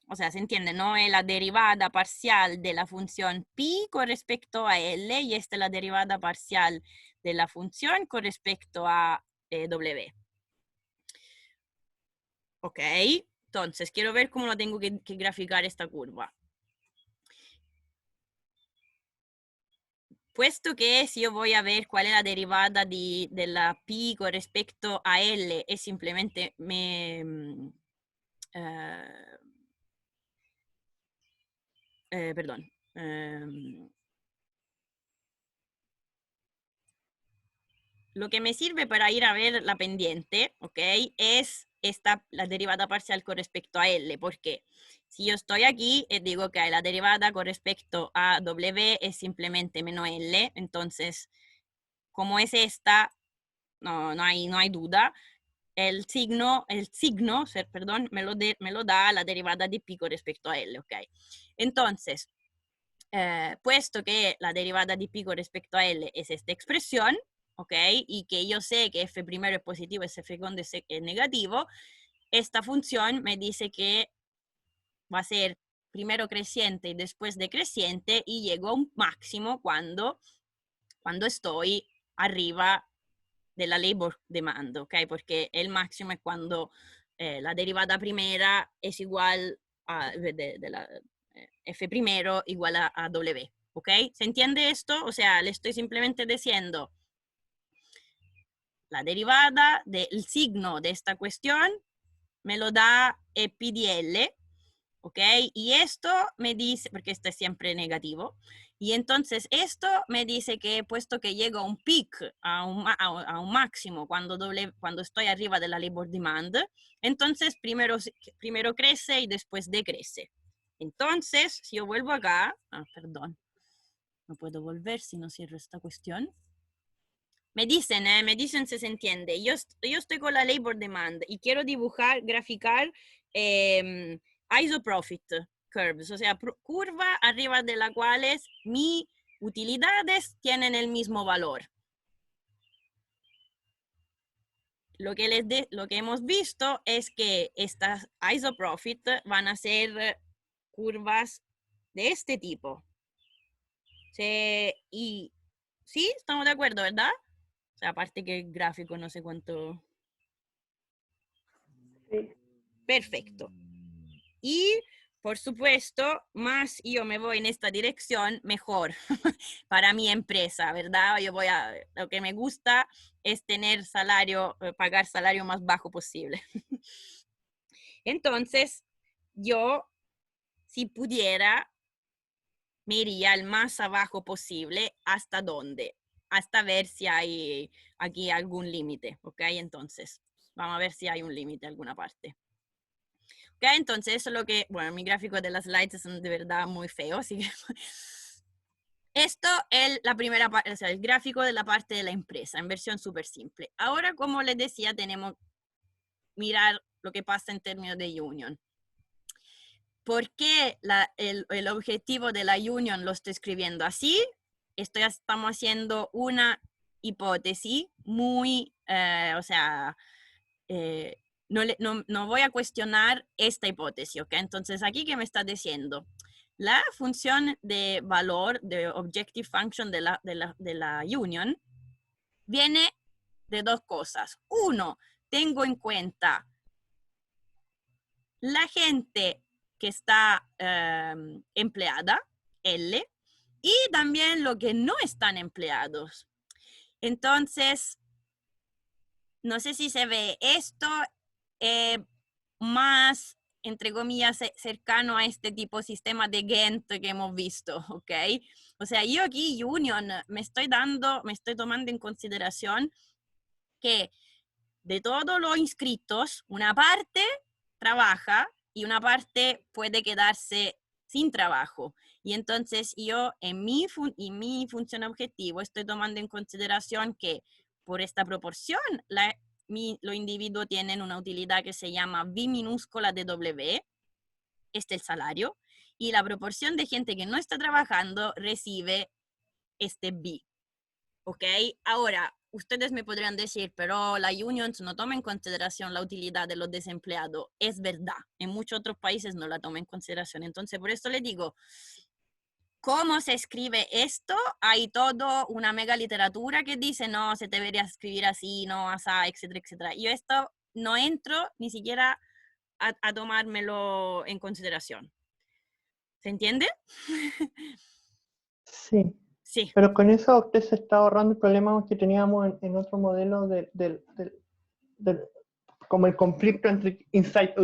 o sea, se entiende, ¿no? Es la derivada parcial de la función pi con respecto a L y esta es la derivada parcial de la función con respecto a W. Ok, entonces quiero ver cómo lo tengo que graficar esta curva. Puesto que si yo voy a ver cuál es la derivada de la pi con respecto a L, es simplemente perdón. Lo que me sirve para ir a ver la pendiente, ¿ok? Es la derivada parcial con respecto a L. Porque si yo estoy aquí, digo que la derivada con respecto a W es simplemente menos L. Entonces, como es esta, no hay duda. El signo, perdón, me lo da la derivada de pi con respecto a L, ¿ok? Entonces, puesto que la derivada de pi con respecto a L es esta expresión, ¿ok? Y que yo sé que f primero es positivo y f segundo es negativo, esta función me dice que va a ser primero creciente y después decreciente y llego a un máximo cuando estoy arriba de la labor demand, ¿ok? Porque el máximo es cuando la derivada primera es igual a la f primero igual a w, ¿ok? ¿Se entiende esto? O sea, le estoy simplemente diciendo la derivada del signo de esta cuestión me lo da pi di L, ¿ok? Y esto me dice, porque esto es siempre negativo, y entonces esto me dice que puesto que llego a un peak, a un máximo cuando estoy arriba de la labor demand, entonces primero crece y después decrece. Entonces, si yo vuelvo acá, perdón, no puedo volver si no cierro esta cuestión. Me dicen si se entiende. Yo estoy con la labor demand y quiero graficar isoprofit curves, o sea, curva arriba de las cuales mis utilidades tienen el mismo valor. Lo que hemos visto es que estas isoprofit van a ser curvas de este tipo. Y sí, estamos de acuerdo, ¿verdad? O sea, aparte que el gráfico no sé cuánto. Sí. Perfecto. Y, por supuesto, más yo me voy en esta dirección, mejor para mi empresa, ¿verdad? Lo que me gusta es tener pagar salario más bajo posible. Entonces, yo, si pudiera, me iría al más abajo posible. ¿Hasta dónde? Hasta ver si hay aquí algún límite, ¿ok? Entonces, vamos a ver si hay un límite en alguna parte. ¿Ok? Entonces, eso es lo que, bueno, mi gráfico de las slides son de verdad muy feo, así que esto es la primera parte, o sea, el gráfico de la parte de la empresa, en versión súper simple. Ahora, como les decía, tenemos que mirar lo que pasa en términos de union. ¿Por qué el objetivo de la union lo estoy escribiendo así? Estamos haciendo una hipótesis muy, o sea, no voy a cuestionar esta hipótesis, ¿ok? Entonces, aquí, ¿qué me está diciendo? La función de valor, de objective function de la union, viene de dos cosas. Uno, tengo en cuenta la gente que está empleada, L, y también lo que no están empleados. Entonces, no sé si se ve esto más, entre comillas, cercano a este tipo de sistema de Gantt que hemos visto, ¿ok? O sea, yo aquí, Union, me estoy tomando en consideración que de todos los inscritos, una parte trabaja y una parte puede quedarse sin trabajo. Y entonces yo en mi función objetivo estoy tomando en consideración que por esta proporción los individuos tienen una utilidad que se llama V minúscula de W, este es el salario, y la proporción de gente que no está trabajando recibe este V. ¿Ok? Ahora, ustedes me podrían decir, pero la unions no toma en consideración la utilidad de los desempleados. Es verdad, en muchos otros países no la toma en consideración. Entonces, por eso les digo, ¿cómo se escribe esto? Hay toda una mega literatura que dice, no, se debería escribir así, no, así, etcétera, etcétera. Yo esto no entro ni siquiera a tomármelo en consideración. ¿Se entiende? Sí. Sí. Pero con eso usted se está ahorrando el problema que teníamos en otro modelo como el conflicto entre inside y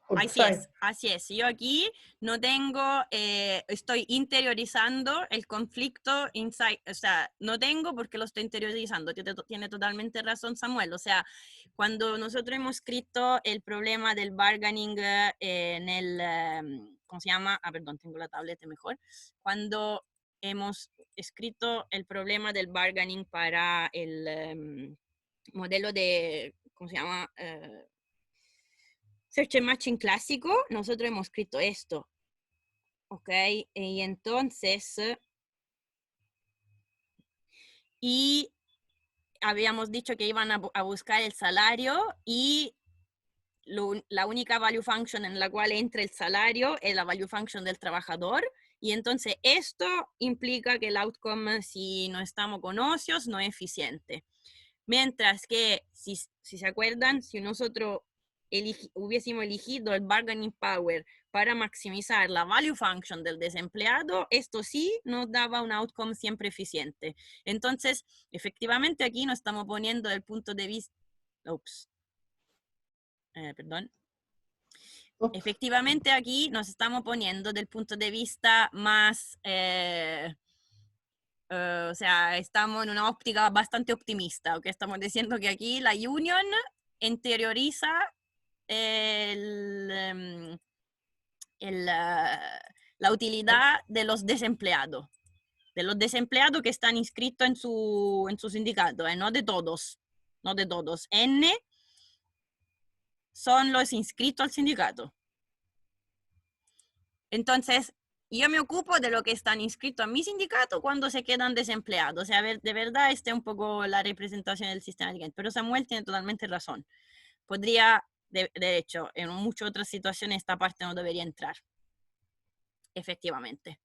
outside. Así es. Yo aquí no tengo, estoy interiorizando el conflicto inside, o sea, no tengo porque lo estoy interiorizando. Tiene totalmente razón Samuel. O sea, cuando nosotros hemos escrito el problema del bargaining en el, ¿cómo se llama? Ah, perdón, tengo la tableta mejor. Cuando hemos escrito el problema del bargaining para el modelo de, ¿cómo se llama? Search and Matching clásico, nosotros hemos escrito esto. ¿Ok? Y entonces, y habíamos dicho que iban a buscar el salario y la única value function en la cual entra el salario es la value function del trabajador. Y entonces esto implica que el outcome, si no estamos con ocios, no es eficiente. Mientras que, si se acuerdan, si nosotros hubiésemos elegido el bargaining power para maximizar la value function del desempleado, esto sí nos daba un outcome siempre eficiente. Entonces, efectivamente aquí nos estamos poniendo del punto de vista... perdón. Efectivamente aquí nos estamos poniendo del punto de vista más... o sea, estamos en una óptica bastante optimista, ¿ok? Estamos diciendo que aquí la union interioriza la utilidad de los desempleados que están inscritos en su sindicato, no de todos, no de todos. N son los inscritos al sindicato. Entonces, yo me ocupo de lo que están inscritos a mi sindicato cuando se quedan desempleados. O sea, de verdad, esta es un poco la representación del sistema de Gantt. Pero Samuel tiene totalmente razón. Podría, de hecho, en muchas otras situaciones esta parte no debería entrar. Efectivamente.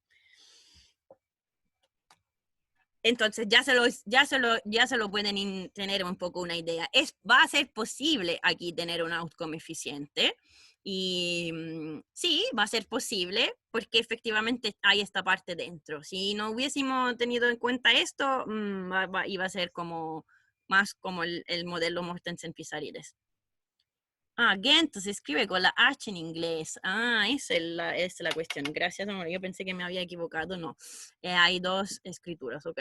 Entonces, ya se lo pueden tener un poco una idea. Va a ser posible aquí tener un outcome eficiente. Y sí, va a ser posible porque efectivamente hay esta parte dentro. Si no hubiésemos tenido en cuenta esto, iba a ser más como el modelo Mortensen-Pizarrides. Ah, Gantt se escribe con la H en inglés. Ah, esa es la cuestión. Gracias, amor. Yo pensé que me había equivocado. No, hay dos escrituras, ok.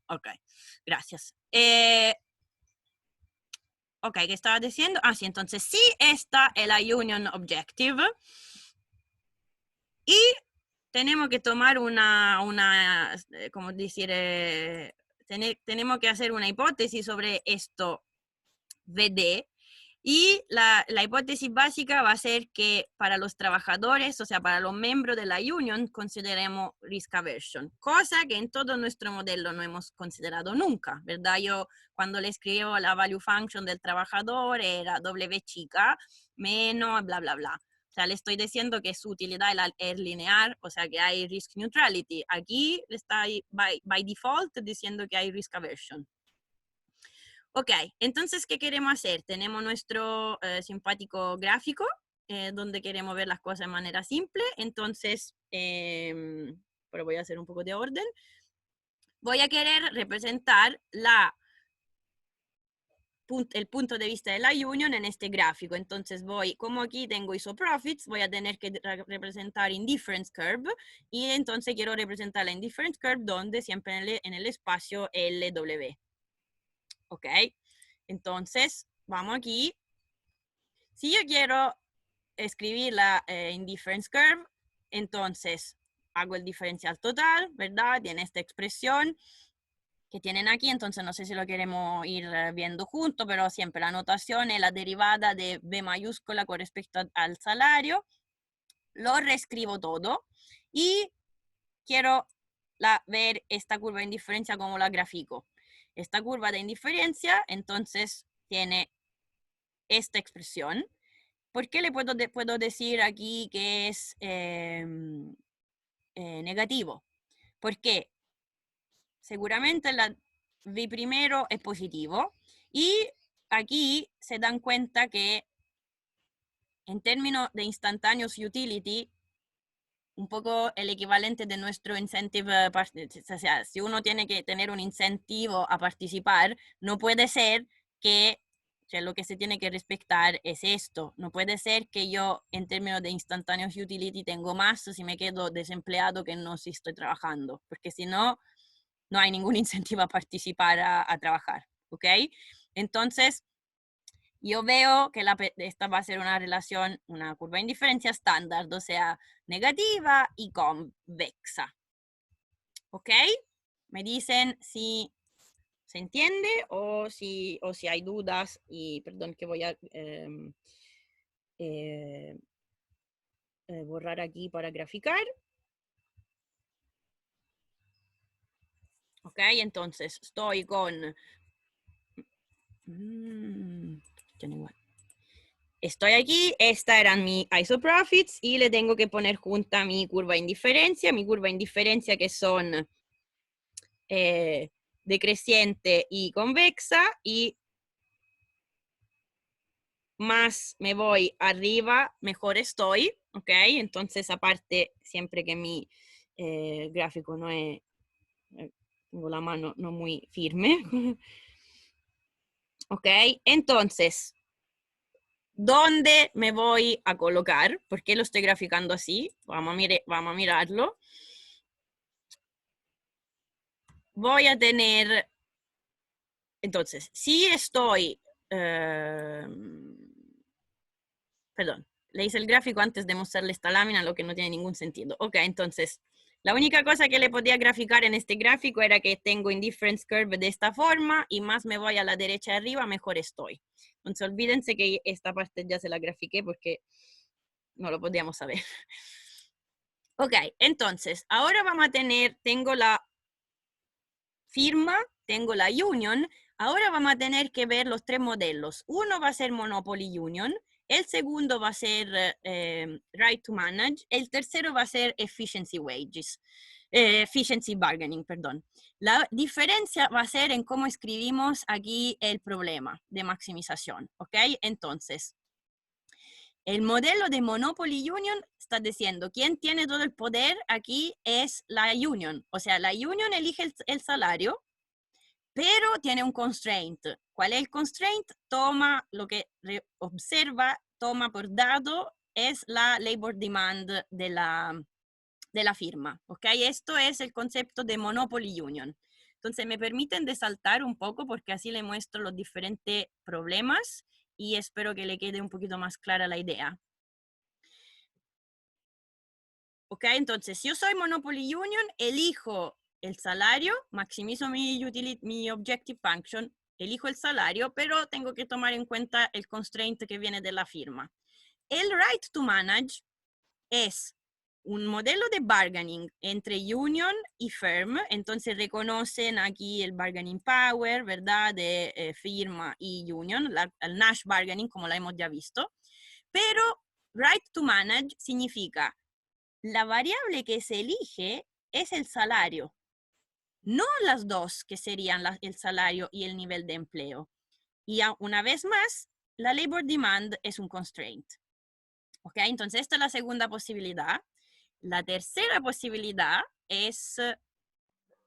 Ok, gracias. Ok, ¿qué estaba diciendo? Ah, sí, entonces sí, esta es la Union Objective. Y tenemos que tomar ¿cómo decir? Tenemos que hacer una hipótesis sobre esto VD. Y la hipótesis básica va a ser que para los trabajadores, o sea, para los miembros de la union, consideremos risk aversion, cosa que en todo nuestro modelo no hemos considerado nunca, ¿verdad? Yo cuando le escribo la value function del trabajador era W chica menos bla, bla, bla. O sea, le estoy diciendo que su utilidad es lineal, o sea, que hay risk neutrality. Aquí está by default diciendo que hay risk aversion. Ok, entonces, ¿qué queremos hacer? Tenemos nuestro simpático gráfico, donde queremos ver las cosas de manera simple. Entonces, pero voy a hacer un poco de orden. Voy a querer representar el punto de vista de la union en este gráfico. Entonces como aquí tengo isoprofits, voy a tener que representar indifference curve, y entonces quiero representar la indifference curve donde siempre en el espacio LW. Ok, entonces vamos aquí. Si yo quiero escribir la indifference curve, entonces hago el diferencial total, ¿verdad? Tiene esta expresión que tienen aquí, entonces no sé si lo queremos ir viendo junto, pero siempre la notación es la derivada de B mayúscula con respecto al salario. Lo reescribo todo y quiero ver esta curva de indiferencia como la grafico. Esta curva de indiferencia entonces tiene esta expresión. ¿Por qué le puedo decir aquí que es negativo? Porque seguramente la V primero es positivo, y aquí se dan cuenta que en términos de instantaneous utility, un poco el equivalente de nuestro incentive, o sea, si uno tiene que tener un incentivo a participar, no puede ser que, o sea, lo que se tiene que respetar es esto. No puede ser que yo en términos de instantaneous utility tengo más si me quedo desempleado que no si estoy trabajando, porque si no, no hay ningún incentivo a participar a trabajar, ¿ok? Entonces, yo veo que esta va a ser una relación, una curva de indiferencia estándar, o sea, negativa y convexa, ¿ok? Me dicen si se entiende o si hay dudas, y perdón que voy a borrar aquí para graficar. Ok, entonces estoy con... Estoy aquí, esta eran mis isoprofits, y le tengo que poner junta mi curva de indiferencia que son decreciente y convexa, y más me voy arriba, mejor estoy, ¿ok? Entonces, aparte, siempre que mi gráfico no es, tengo la mano no muy firme, ¿ok? Entonces, ¿dónde me voy a colocar? ¿Por qué lo estoy graficando así? Vamos a mirarlo. Voy a tener, entonces, si estoy, perdón, le hice el gráfico antes de mostrarle esta lámina, lo que no tiene ningún sentido. Ok, entonces, la única cosa que le podía graficar en este gráfico era que tengo indifference curve de esta forma, y más me voy a la derecha de arriba, mejor estoy. Entonces, olvídense que esta parte ya se la grafiqué porque no lo podíamos saber. Ok, entonces, ahora vamos a tener, tengo la firma, tengo la union. Ahora vamos a tener que ver los tres modelos. Uno va a ser Monopoly Union, el segundo va a ser Right to Manage, el tercero va a ser Efficiency Bargaining, perdón. La diferencia va a ser en cómo escribimos aquí el problema de maximización, ¿ok? Entonces, el modelo de Monopoly Union está diciendo quién tiene todo el poder aquí es la union. O sea, la union elige el salario, pero tiene un constraint. ¿Cuál es el constraint? Toma lo que observa, toma por dado, es la labor demand de la firma. ¿Ok? Esto es el concepto de Monopoly Union. Entonces, me permiten de saltar un poco porque así le muestro los diferentes problemas y espero que le quede un poquito más clara la idea. ¿Ok? Entonces, si yo soy Monopoly Union, elijo el salario, maximizo mi objective function, elijo el salario, pero tengo que tomar en cuenta el constraint que viene de la firma. El right to manage es un modelo de bargaining entre union y firm, entonces reconocen aquí el bargaining power, ¿verdad? De firma y union, el Nash bargaining, como la hemos ya visto, pero right to manage significa la variable que se elige es el salario, no las dos que serían el salario y el nivel de empleo. Y una vez más, la labor demand es un constraint. ¿Ok? Entonces, esta es la segunda posibilidad. La tercera posibilidad es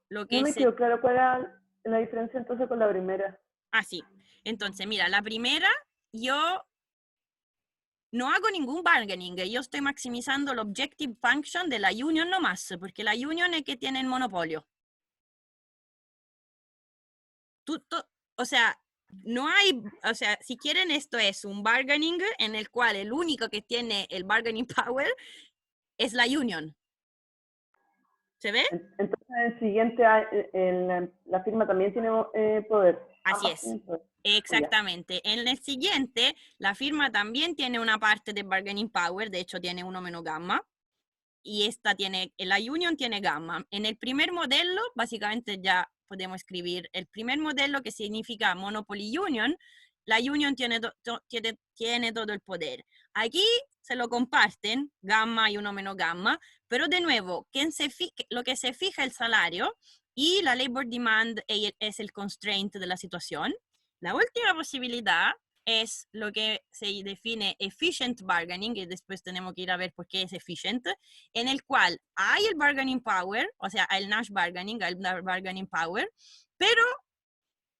lo que No me se... quedó claro cuál era la diferencia entonces con la primera. Ah, sí. Entonces, mira, la primera, yo no hago ningún bargaining. Yo estoy maximizando el objective function de la union nomás, porque la union es que tiene el monopolio. O sea, no hay, o sea, si quieren, esto es un bargaining en el cual el único que tiene el bargaining power es la union. ¿Se ve? Entonces, en el siguiente, la firma también tiene poder. Así Ambas es. tienen poder. Exactamente. En el siguiente, la firma también tiene una parte de bargaining power, de hecho tiene 1 menos gamma, y esta tiene, la union tiene gamma. En el primer modelo, básicamente ya podemos escribir el primer modelo que significa monopoly union, la union tiene todo el poder. Aquí se lo comparten, gamma y 1 menos gamma, pero de nuevo, lo que se fija el salario y la labor demand es el constraint de la situación. La última posibilidad es lo que se define efficient bargaining, y después tenemos que ir a ver por qué es efficient, en el cual hay el bargaining power, o sea, el Nash bargaining, el bargaining power, pero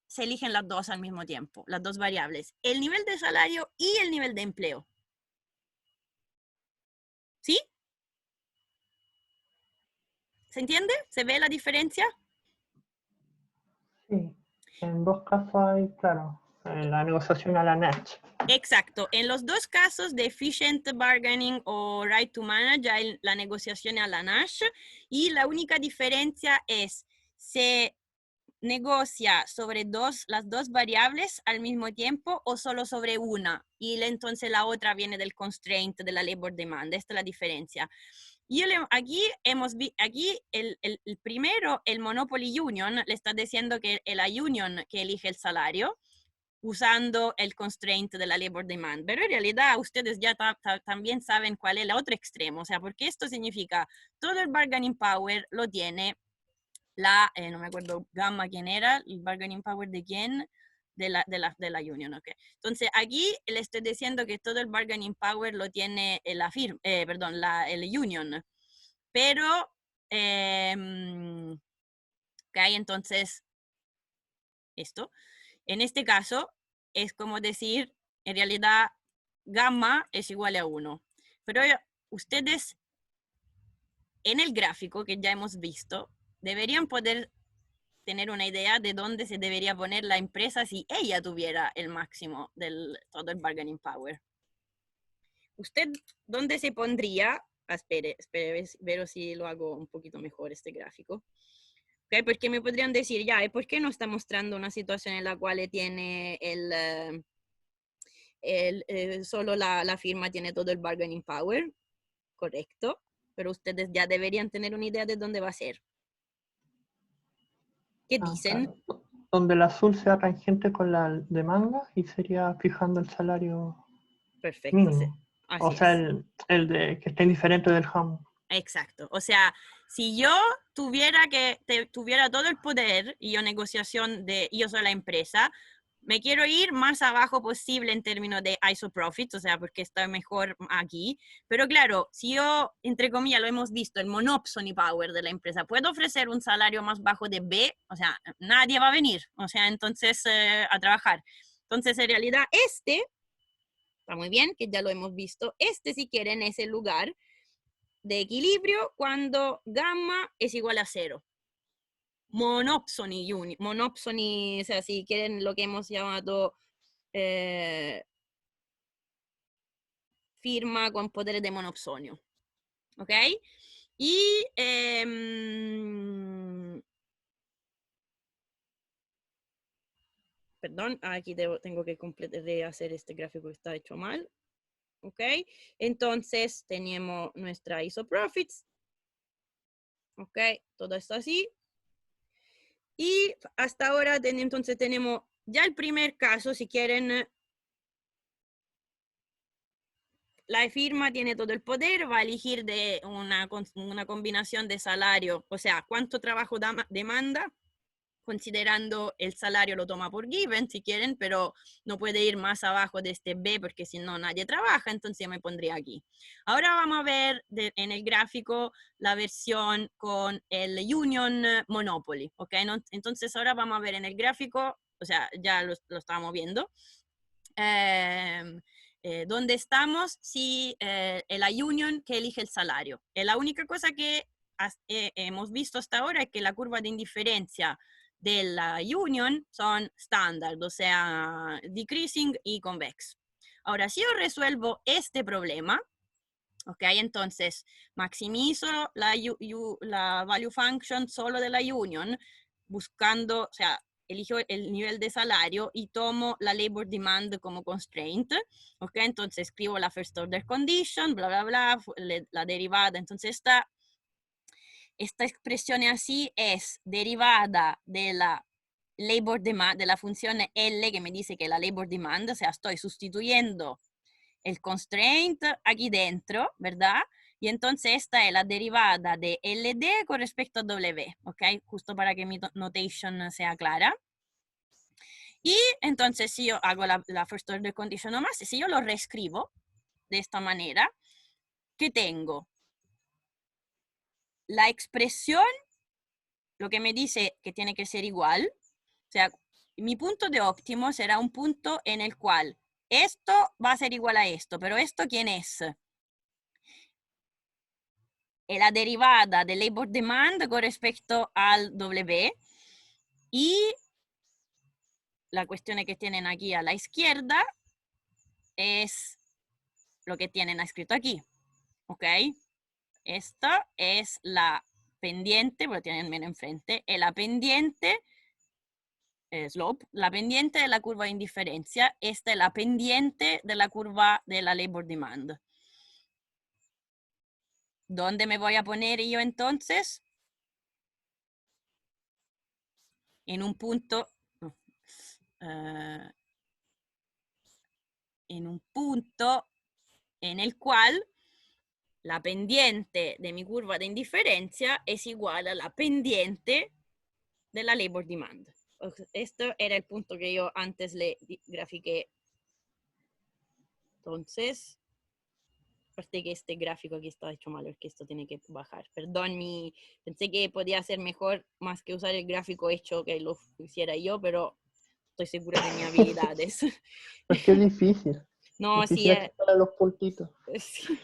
se eligen las dos al mismo tiempo, las dos variables, el nivel de salario y el nivel de empleo. ¿Sí? ¿Se entiende? ¿Se ve la diferencia? Sí, en dos casos hay, claro, la negociación a la Nash. Exacto. En los dos casos de efficient bargaining o right to manage hay la negociación a la Nash, y la única diferencia es se negocia sobre las dos variables al mismo tiempo o solo sobre una, y entonces la otra viene del constraint de la labor demand. Esta es la diferencia. Y aquí el primero, el Monopoly Union, le está diciendo que es la union que elige el salario usando el constraint de la labor demand. Pero en realidad ustedes ya también saben cuál es el otro extremo. O sea, porque esto significa todo el bargaining power lo tiene no me acuerdo gamma quién era, el bargaining power de quién, de la union, ok. Entonces aquí le estoy diciendo que todo el bargaining power lo tiene el union, pero, ok, entonces, esto, en este caso, es como decir, en realidad, gamma es igual a 1, pero ustedes, en el gráfico que ya hemos visto, deberían poder tener una idea de dónde se debería poner la empresa si ella tuviera el máximo del todo el bargaining power. ¿Usted dónde se pondría? Espere, ver si lo hago un poquito mejor este gráfico. Okay, porque me podrían decir, ya, ¿por qué no está mostrando una situación en la cual tiene solo la firma tiene todo el bargaining power? Correcto, pero ustedes ya deberían tener una idea de dónde va a ser. ¿Qué dicen? Claro. Donde el azul sea tangente con la demanda y sería fijando el salario Perfecto. mínimo. Así O sea, es. el de que esté indiferente del home. Exacto. O sea, si yo tuviera todo el poder y yo yo soy la empresa, me quiero ir más abajo posible en términos de ISO profits, o sea, porque está mejor aquí. Pero claro, si yo, entre comillas, lo hemos visto, el monopsony power de la empresa, puedo ofrecer un salario más bajo de B, o sea, nadie va a venir, o sea, entonces a trabajar. Entonces, en realidad, está muy bien, que ya lo hemos visto, si quieren, es el lugar de equilibrio cuando gamma es igual a 0. Monopsony, o sea, si quieren lo que hemos llamado firma con poderes de monopsonio. ¿Ok? Y perdón, aquí tengo que hacer este gráfico que está hecho mal. ¿Ok? Entonces tenemos nuestra isoprofits. ¿Ok? Todo esto así. Y hasta ahora entonces tenemos ya el primer caso, si quieren, la firma tiene todo el poder, va a elegir de una combinación de salario, o sea, cuánto trabajo demanda, considerando el salario lo toma por given si quieren, pero no puede ir más abajo de este B porque si no nadie trabaja, entonces yo me pondría aquí. Ahora vamos a ver en el gráfico la versión con el Union Monopoly, ¿ok? Entonces ahora vamos a ver en el gráfico, o sea, ya lo estábamos viendo, ¿dónde estamos? Si la Union que elige el salario. La única cosa que hemos visto hasta ahora es que la curva de indiferencia de la Union son estándar, o sea, decreasing y convex. Ahora, si yo resuelvo este problema, ok, entonces maximizo la value function solo de la Union, buscando, o sea, elijo el nivel de salario y tomo la labor demand como constraint, ok, entonces escribo la first order condition, bla, bla, bla, la derivada, entonces esta expresión así es derivada de la labor demand, de la función L que me dice que la labor demand, o sea, estoy sustituyendo el constraint aquí dentro, ¿verdad? Y entonces esta es la derivada de LD con respecto a W, ¿ok? Justo para que mi notation sea clara. Y entonces si yo hago la first order condition nomás, si yo lo reescribo de esta manera, ¿qué tengo? La expresión, lo que me dice que tiene que ser igual, o sea, mi punto de óptimo será un punto en el cual esto va a ser igual a esto, pero ¿esto quién es? Es la derivada del labor demand con respecto al W y la cuestión que tienen aquí a la izquierda es lo que tienen escrito aquí, ¿ok? Esto es la pendiente, porque tienen menos enfrente, es la pendiente, slope, la pendiente de la curva de indiferencia, esta es la pendiente de la curva de la labor demand. ¿Dónde me voy a poner yo entonces? En un punto, en el cual la pendiente de mi curva de indiferencia es igual a la pendiente de la labor demand. Esto era el punto que yo antes le grafiqué. Entonces, aparte que este gráfico aquí está hecho malo, es que esto tiene que bajar. Perdón, pensé que podía ser mejor más que usar el gráfico hecho que lo hiciera yo, pero estoy segura de mis habilidades. Es que es difícil. No, difícil sí. para los puntitos. Sí.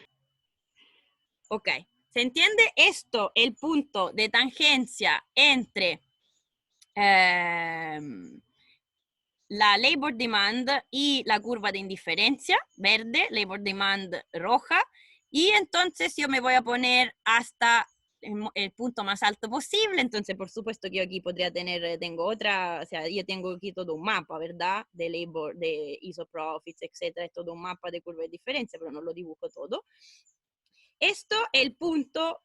Ok, ¿se entiende esto? El punto de tangencia entre la labor demand y la curva de indiferencia, verde, labor demand roja, y entonces yo me voy a poner hasta el punto más alto posible, entonces por supuesto que yo aquí podría tener, tengo otra, o sea, yo tengo aquí todo un mapa, ¿verdad? De labor, de isoprofits, etcétera, es todo un mapa de curva de diferencia, pero no lo dibujo todo. Esto es el punto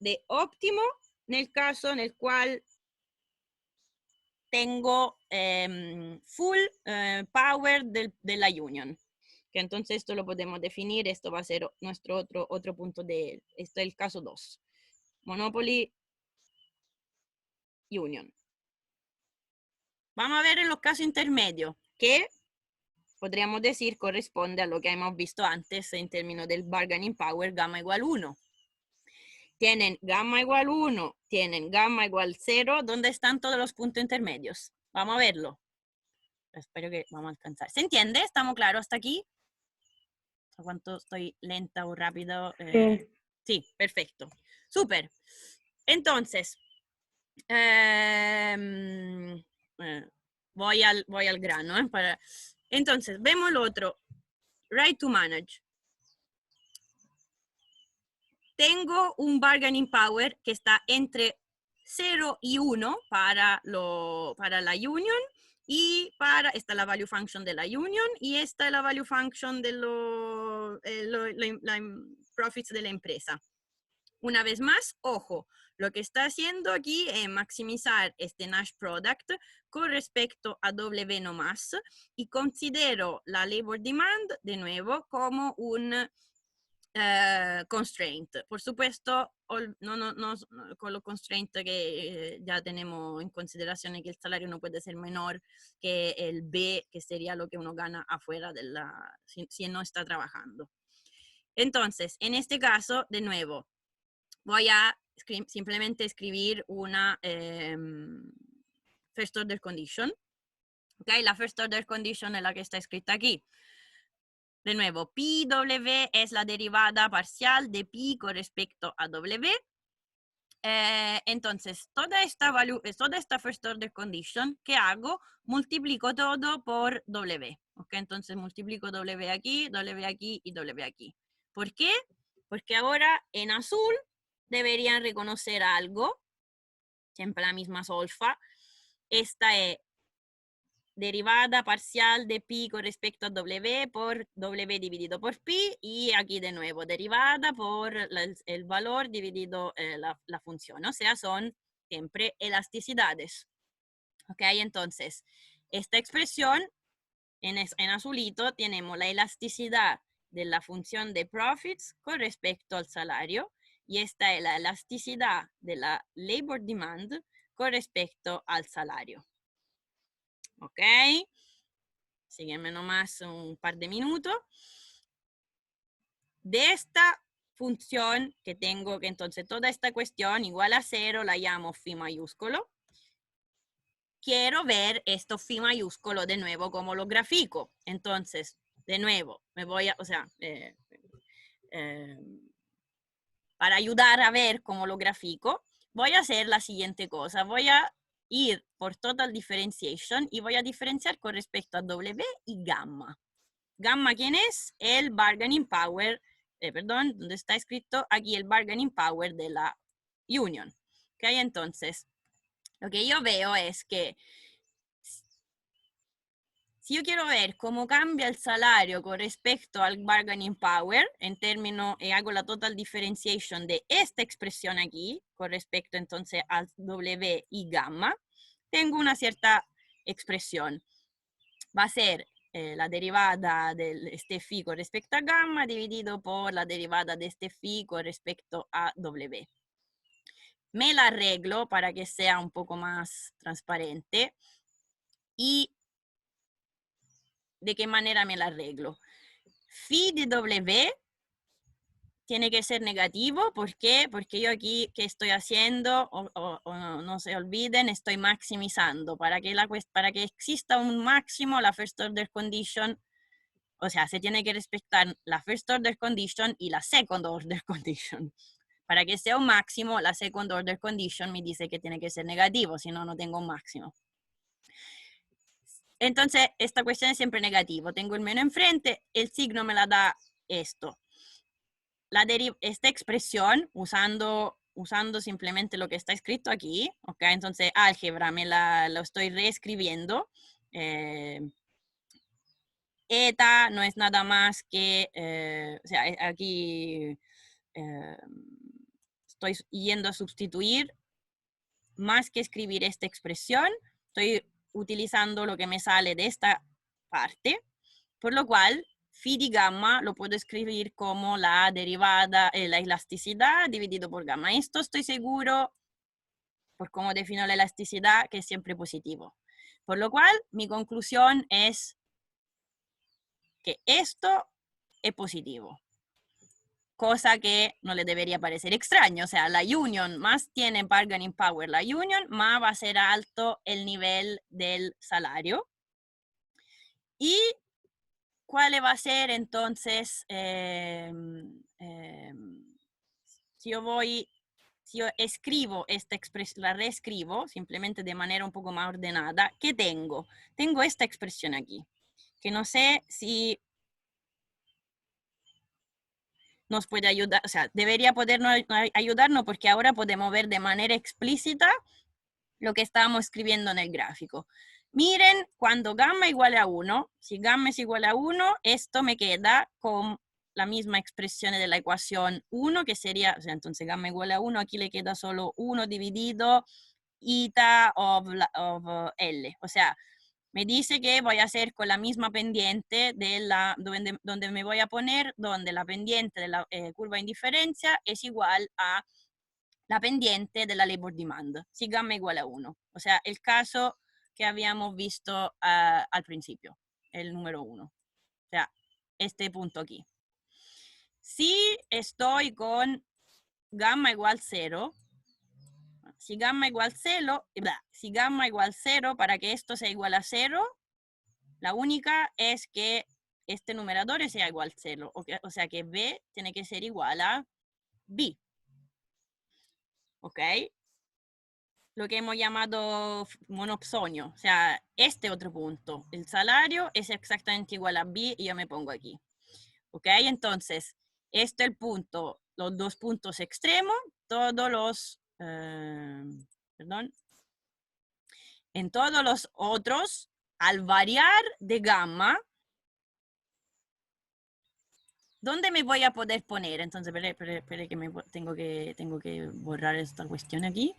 de óptimo en el caso en el cual tengo full power de la union. Que entonces esto lo podemos definir, esto va a ser nuestro otro punto de, esto es el caso 2. Monopoly union. Vamos a ver en los casos intermedios, que podríamos decir corresponde a lo que hemos visto antes en términos del bargaining power gamma igual 1. Tienen gamma igual 1, tienen gamma igual 0, ¿dónde están todos los puntos intermedios? Vamos a verlo. Espero que vamos a alcanzar. ¿Se entiende? ¿Estamos claros hasta aquí? ¿A cuánto estoy lenta o rápido? Sí, perfecto. Súper. Entonces, voy al grano. Entonces, vemos lo otro. Right to manage. Tengo un bargaining power que está entre 0 y 1 para la union y esta es la value function de la union y esta es la value function de la profits de la empresa. Una vez más, ojo, lo que está haciendo aquí es maximizar este Nash Product con respecto a W no más y considero la labor demand de nuevo como un constraint. Por supuesto, no, con los constraints que ya tenemos en consideración que el salario no puede ser menor que el B, que sería lo que uno gana afuera de si no está trabajando. Entonces, en este caso, de nuevo, voy a simplemente escribir una first order condition. ¿Okay? La first order condition es la que está escrita aquí. De nuevo, PW es la derivada parcial de Pi con respecto a W. Entonces, toda esta first order condition que hago, multiplico todo por W. ¿Okay? Entonces, multiplico W aquí y W aquí. ¿Por qué? Porque ahora en azul deberían reconocer algo, siempre la misma solfa. Esta es derivada parcial de pi con respecto a W por W dividido por pi, y aquí de nuevo derivada por el valor dividido la función, o sea, son siempre elasticidades. ¿Ok? Entonces, esta expresión en azulito tenemos la elasticidad de la función de profits con respecto al salario, y esta es la elasticidad de la labor demand con respecto al salario. ¿Ok? Sígueme nomás un par de minutos. De esta función que tengo, que entonces toda esta cuestión igual a 0 la llamo phi mayúsculo. Quiero ver esto phi mayúsculo de nuevo como lo grafico. Entonces, de nuevo, me voy a, para ayudar a ver cómo lo grafico, voy a hacer la siguiente cosa. Voy a ir por total differentiation y voy a diferenciar con respecto a W y gamma. Gamma, ¿quién es? El bargaining power, donde está escrito aquí el bargaining power de la union. ¿Ok? Entonces, lo que yo veo es que si yo quiero ver cómo cambia el salario con respecto al bargaining power, en términos, hago la total differentiation de esta expresión aquí, con respecto entonces al W y gamma, tengo una cierta expresión. Va a ser la derivada de este phi con respecto a gamma dividido por la derivada de este phi con respecto a W. Me la arreglo para que sea un poco más transparente. ¿Y de qué manera me la arreglo? Phi de W tiene que ser negativo. ¿Por qué? Porque yo aquí, ¿qué estoy haciendo? No se olviden, estoy maximizando. Para que exista un máximo, la first order condition, o sea, se tiene que respetar la first order condition y la second order condition. Para que sea un máximo, la second order condition me dice que tiene que ser negativo, si no, no tengo un máximo. Entonces, esta cuestión es siempre negativo. Tengo el menos enfrente, el signo me la da esto. Esta expresión, usando simplemente lo que está escrito aquí, ¿ok? Entonces, álgebra lo estoy reescribiendo. Eta no es nada más que, o sea, aquí estoy yendo a sustituir, más que escribir esta expresión, estoy utilizando lo que me sale de esta parte, por lo cual phi di gamma lo puedo escribir como la derivada, la elasticidad dividido por gamma. Esto estoy seguro, por cómo defino la elasticidad, que es siempre positivo. Por lo cual, mi conclusión es que esto es positivo. Cosa que no le debería parecer extraño. O sea, la union más tiene bargaining power la union, más va a ser alto el nivel del salario. ¿Y cuál va a ser entonces, si yo escribo esta expresión, la reescribo simplemente de manera un poco más ordenada, ¿qué tengo? Tengo esta expresión aquí, que no sé si nos puede ayudar, o sea, debería podernos ayudarnos porque ahora podemos ver de manera explícita lo que estábamos escribiendo en el gráfico. Miren, cuando gamma igual a 1, si gamma es igual a 1, esto me queda con la misma expresión de la ecuación 1, que sería, o sea, entonces gamma igual a 1, aquí le queda solo 1 dividido eta of L. O sea, me dice que voy a hacer con la misma pendiente de donde me voy a poner, donde la pendiente de la curva de indiferencia es igual a la pendiente de la labor demand, si gamma igual a 1. O sea, el caso que habíamos visto al principio, el número 1. O sea, este punto aquí. Si estoy con gamma igual 0, si gamma igual 0, si gamma igual 0, para que esto sea igual a 0, la única es que este numerador sea igual a 0. O sea que B tiene que ser igual a B. ¿Ok? Lo que hemos llamado monopsonio. O sea, este otro punto. El salario es exactamente igual a B y yo me pongo aquí. ¿Ok? Entonces, este es el punto, los dos puntos extremos, todos los... perdón. En todos los otros, al variar de gamma, ¿dónde me voy a poder poner? Entonces, espere que tengo que borrar esta cuestión aquí.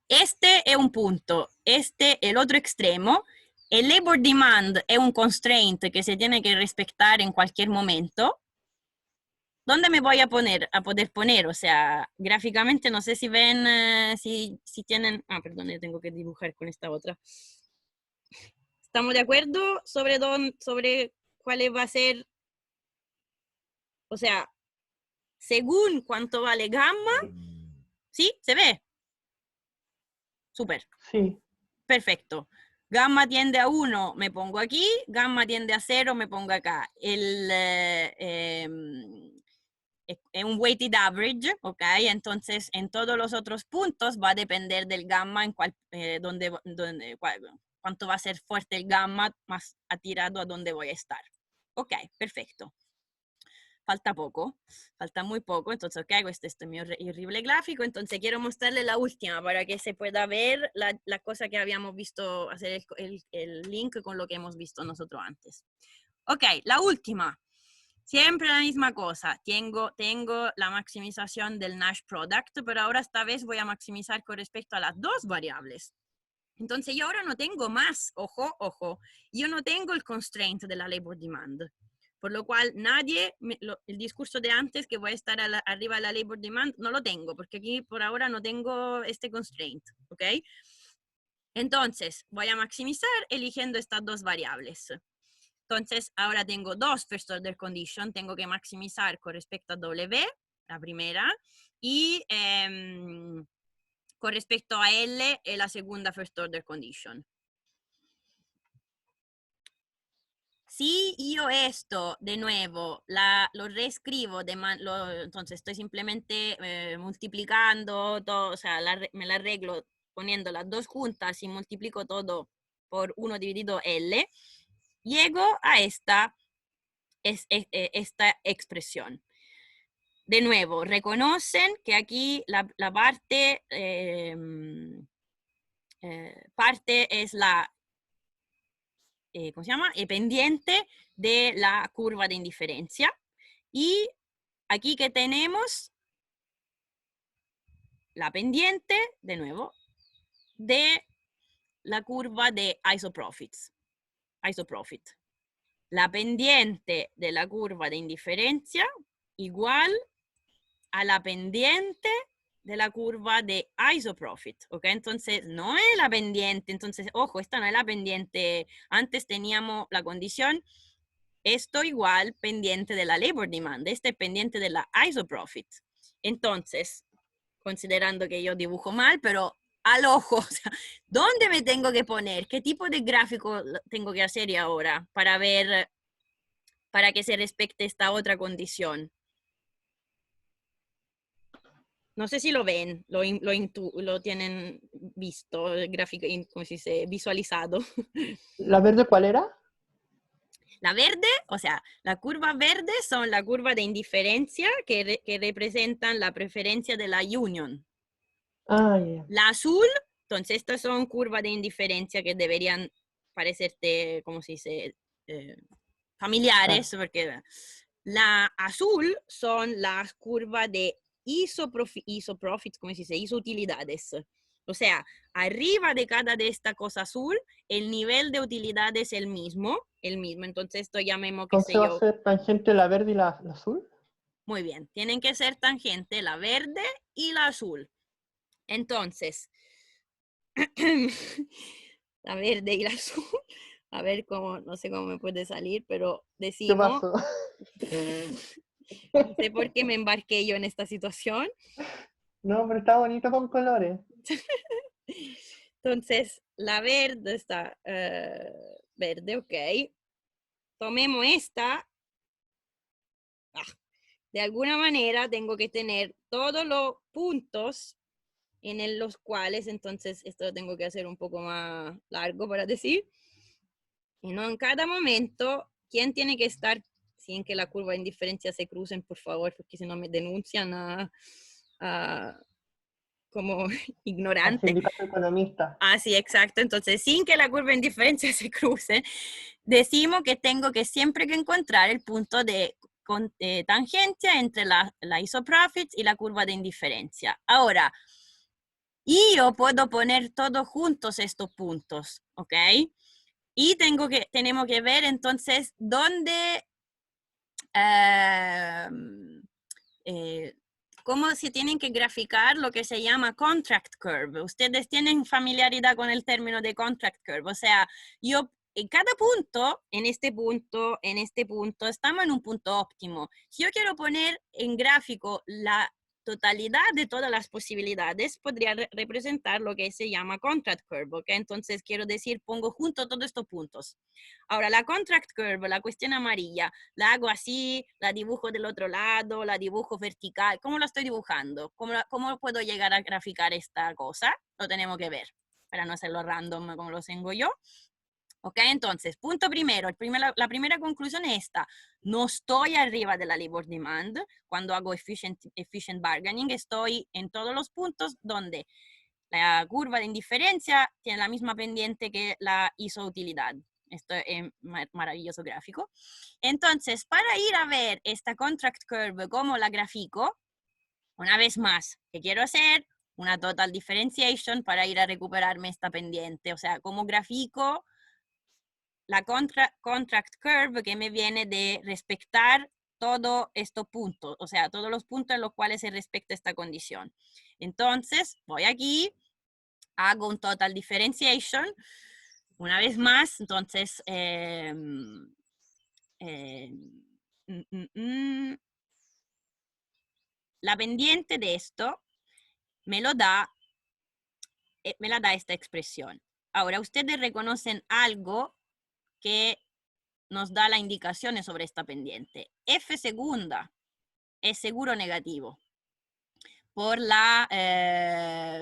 Este es un punto. El otro extremo. El labor demand es un constraint que se tiene que respetar en cualquier momento. ¿Dónde me voy a poder poner? O sea, gráficamente no sé si ven, si tienen... Ah, perdón, yo tengo que dibujar con esta otra. ¿Estamos de acuerdo sobre cuál va a ser? O sea, según cuánto vale gamma, ¿sí? ¿Se ve? Súper. Sí. Perfecto. Gamma tiende a 1, me pongo aquí. Gamma tiende a 0, me pongo acá. Es un weighted average, ¿ok? Entonces, en todos los otros puntos va a depender del gamma en cuánto va a ser fuerte el gamma más atirado a dónde voy a estar. Ok, perfecto. Falta poco, falta muy poco, entonces, ok, este es mi horrible gráfico, entonces quiero mostrarle la última para que se pueda ver la cosa que habíamos visto, hacer el link con lo que hemos visto nosotros antes. Ok, la última. Siempre la misma cosa, tengo la maximización del Nash product, pero ahora esta vez voy a maximizar con respecto a las dos variables. Entonces yo ahora no tengo más, ojo, yo no tengo el constraint de la labor demand. Por lo cual el discurso de antes que voy a estar arriba de la labor demand, no lo tengo, porque aquí por ahora no tengo este constraint, ¿ok? Entonces voy a maximizar eligiendo estas dos variables. Entonces, ahora tengo dos first order condition, tengo que maximizar con respecto a W, la primera, y con respecto a L, la segunda first order condition. Si yo esto, de nuevo, lo reescribo, entonces estoy simplemente multiplicando todo, o sea, me la arreglo poniendo las dos juntas y multiplico todo por 1 dividido L, llego a esta expresión. De nuevo, reconocen que aquí la parte es la ¿cómo se llama? Pendiente de la curva de indiferencia. Y aquí que tenemos la pendiente, de nuevo, de la curva de isoprofit. La pendiente de la curva de indiferencia igual a la pendiente de la curva de isoprofit, ¿ok? Entonces, no es la pendiente, entonces, ojo, esta no es la pendiente, antes teníamos la condición, esto igual pendiente de la labor demand, este es pendiente de la isoprofit. Entonces, considerando que yo dibujo mal, pero al ojo, o sea, ¿dónde me tengo que poner? ¿Qué tipo de gráfico tengo que hacer ahora para ver, para que se respete esta otra condición? No sé si lo ven, lo tienen visto, el gráfico, ¿cómo se dice? Visualizado. ¿La verde cuál era? La verde, o sea, la curva verde son la curva de indiferencia que representan la preferencia de la union. Ah, yeah. La azul, entonces estas son curvas de indiferencia que deberían parecerte, ¿cómo se dice? familiares, porque la azul son las curvas de isoprofits, ¿cómo se dice? Isoutilidades. O sea, arriba de cada de esta cosa azul, el nivel de utilidad es el mismo. Entonces esto llamemos, qué sé Entonces va yo. a ser tangente la verde y la azul. Muy bien, tienen que ser tangente la verde y la azul. Entonces, la verde y la azul, a ver cómo, no sé cómo me puede salir, pero ¿Qué decimos, pasó? no sé por qué me embarqué yo en esta situación. No, pero está bonito con colores. Entonces, la verde está verde, ok. Tomemos esta. De alguna manera tengo que tener todos los puntos en los cuales, entonces esto lo tengo que hacer un poco más largo para decir. Y no en cada momento, ¿quién tiene que estar sin que la curva de indiferencia se crucen, por favor? Porque si no me denuncian como Al ignorante. sindicato economista. Ah, sí, exacto. Entonces, sin que la curva de indiferencia se cruce, decimos que tengo que siempre que encontrar el punto de tangencia entre la isoprofits y la curva de indiferencia. Ahora, yo puedo poner todos juntos estos puntos, ¿ok? Y tenemos que ver entonces dónde, cómo se tienen que graficar lo que se llama contract curve. Ustedes tienen familiaridad con el término de contract curve. O sea, yo en cada punto, en este punto, estamos en un punto óptimo. Si yo quiero poner en gráfico la totalidad de todas las posibilidades, podría representar lo que se llama contract curve, ¿ok? Entonces, quiero decir, pongo junto todos estos puntos. Ahora, la contract curve, la cuestión amarilla, la hago así, la dibujo del otro lado, la dibujo vertical. ¿Cómo lo estoy dibujando? ¿Cómo puedo llegar a graficar esta cosa? Lo tenemos que ver, para no hacerlo random como lo tengo yo. Ok, entonces, punto primero, la primera conclusión es esta. No estoy arriba de la labor demand. Cuando hago efficient bargaining, estoy en todos los puntos donde la curva de indiferencia tiene la misma pendiente que la isoutilidad. Esto es maravilloso gráfico. Entonces, para ir a ver esta contract curve, cómo la grafico, una vez más, ¿qué quiero hacer? Una total differentiation para ir a recuperarme esta pendiente. O sea, cómo grafico la contract curve que me viene de respetar todos estos puntos, o sea, todos los puntos en los cuales se respecta esta condición. Entonces, voy aquí, hago un total differentiation, una vez más, entonces, la pendiente de esto me la da esta expresión. Ahora, ustedes reconocen algo que nos da las indicaciones sobre esta pendiente. F segunda es seguro negativo por la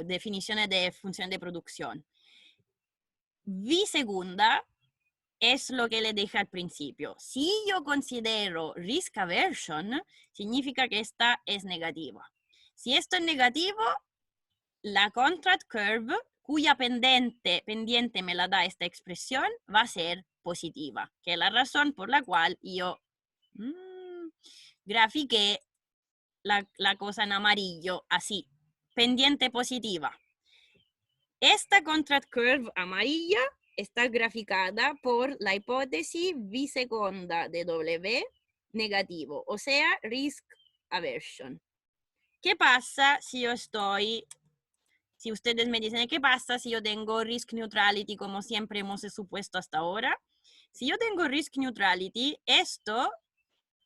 definición de función de producción. V segunda es lo que le dije al principio. Si yo considero risk aversion, significa que esta es negativa. Si esto es negativo, la contract curve, cuya pendiente me la da esta expresión, va a ser positiva, que es la razón por la cual yo grafiqué la cosa en amarillo, así, pendiente positiva. Esta contract curve amarilla está graficada por la hipótesis V segunda de W negativo, o sea, risk aversion. ¿Qué pasa si yo estoy, si ustedes me dicen, ¿qué pasa si yo tengo risk neutrality como siempre hemos supuesto hasta ahora? Si yo tengo risk neutrality, esto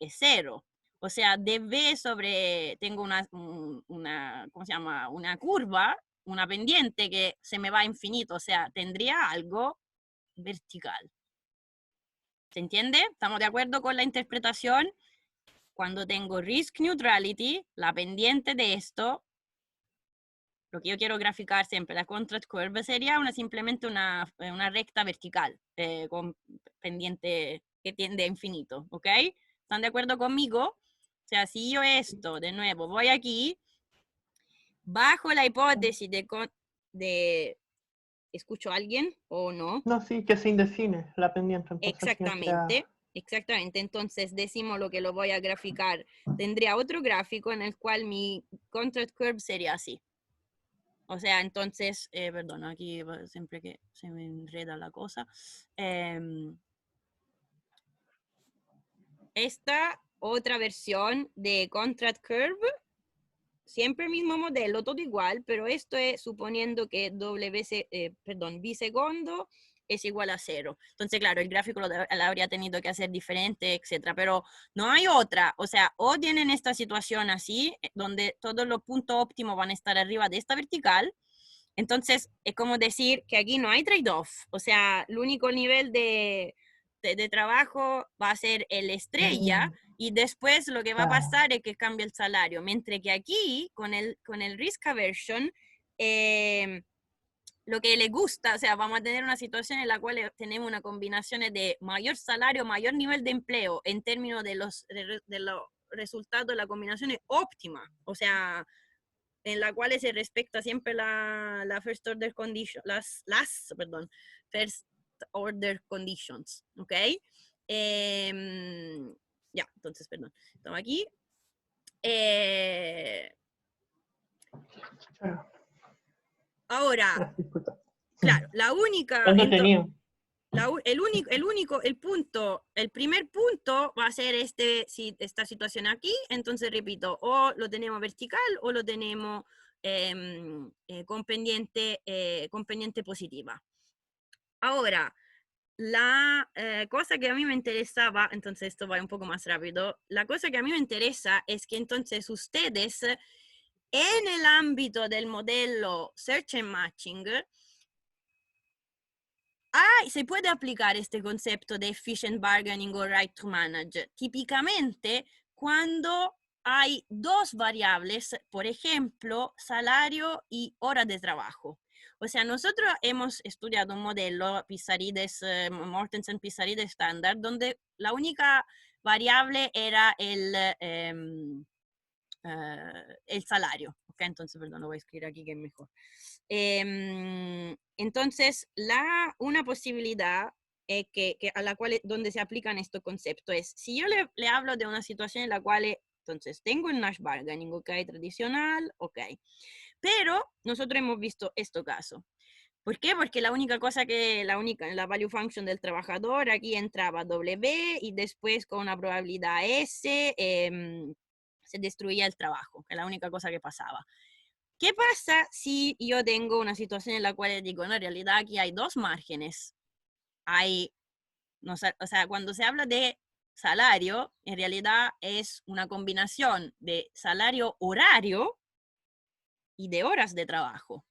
es cero. O sea, dB sobre, tengo ¿cómo se llama? Una curva, una pendiente que se me va a infinito, o sea, tendría algo vertical. ¿Se entiende? ¿Estamos de acuerdo con la interpretación? Cuando tengo risk neutrality, la pendiente de esto, lo que yo quiero graficar siempre, la contract curve, sería simplemente una recta vertical con pendiente que tiende a infinito, ¿ok? ¿Están de acuerdo conmigo? O sea, si yo esto, de nuevo, voy aquí, bajo la hipótesis de ¿escucho a alguien o no? No, sí, que se indefine la pendiente. Entonces, Exactamente, Exactamente, entonces decimos lo que lo voy a graficar. Tendría otro gráfico en el cual mi contract curve sería así. O sea, entonces, perdón, aquí siempre que se me enreda la cosa. Esta otra versión de contract curve, siempre el mismo modelo, todo igual, pero esto es suponiendo que B segundo es igual a 0. Entonces, claro, el gráfico lo habría tenido que hacer diferente, etcétera, pero no hay otra. O sea, o tienen esta situación así, donde todos los puntos óptimos van a estar arriba de esta vertical. Entonces, es como decir que aquí no hay trade-off. O sea, el único nivel de trabajo va a ser el estrella, y después lo que va a pasar es que cambia el salario. Mientras que aquí, con el risk aversion, lo que le gusta, o sea, vamos a tener una situación en la cual tenemos una combinación de mayor salario, mayor nivel de empleo en términos de los resultados de la combinación es óptima. O sea, en la cual se respecta siempre la first order condition, first order conditions, ¿ok? Ya, entonces, perdón, estamos aquí. Ahora, claro, la única... ¿Dónde tenía? El primer punto va a ser esta situación aquí. Entonces repito, o lo tenemos vertical o lo tenemos con pendiente positiva. Ahora, la cosa que a mí me interesaba, entonces esto va un poco más rápido, la cosa que a mí me interesa es que entonces ustedes en el ámbito del modelo Search and Matching, se puede aplicar este concepto de efficient bargaining o right to manage. Típicamente, cuando hay dos variables, por ejemplo, salario y hora de trabajo. O sea, nosotros hemos estudiado un modelo Mortensen-Pizarridis estándar, donde la única variable era el salario. Okay, entonces, perdón, lo voy a escribir aquí que es mejor. Entonces, una posibilidad a la cual donde se aplican estos conceptos es, si yo le hablo de una situación en la cual, entonces, tengo el Nash bargaining, ok, tradicional, ok, pero nosotros hemos visto este caso. ¿Por qué? Porque la value function del trabajador, aquí entraba W y después con una probabilidad S se destruía el trabajo, que es la única cosa que pasaba. ¿Qué pasa si yo tengo una situación en la cual digo, no, en realidad aquí hay dos márgenes? O sea, cuando se habla de salario, en realidad es una combinación de salario horario y de horas de trabajo.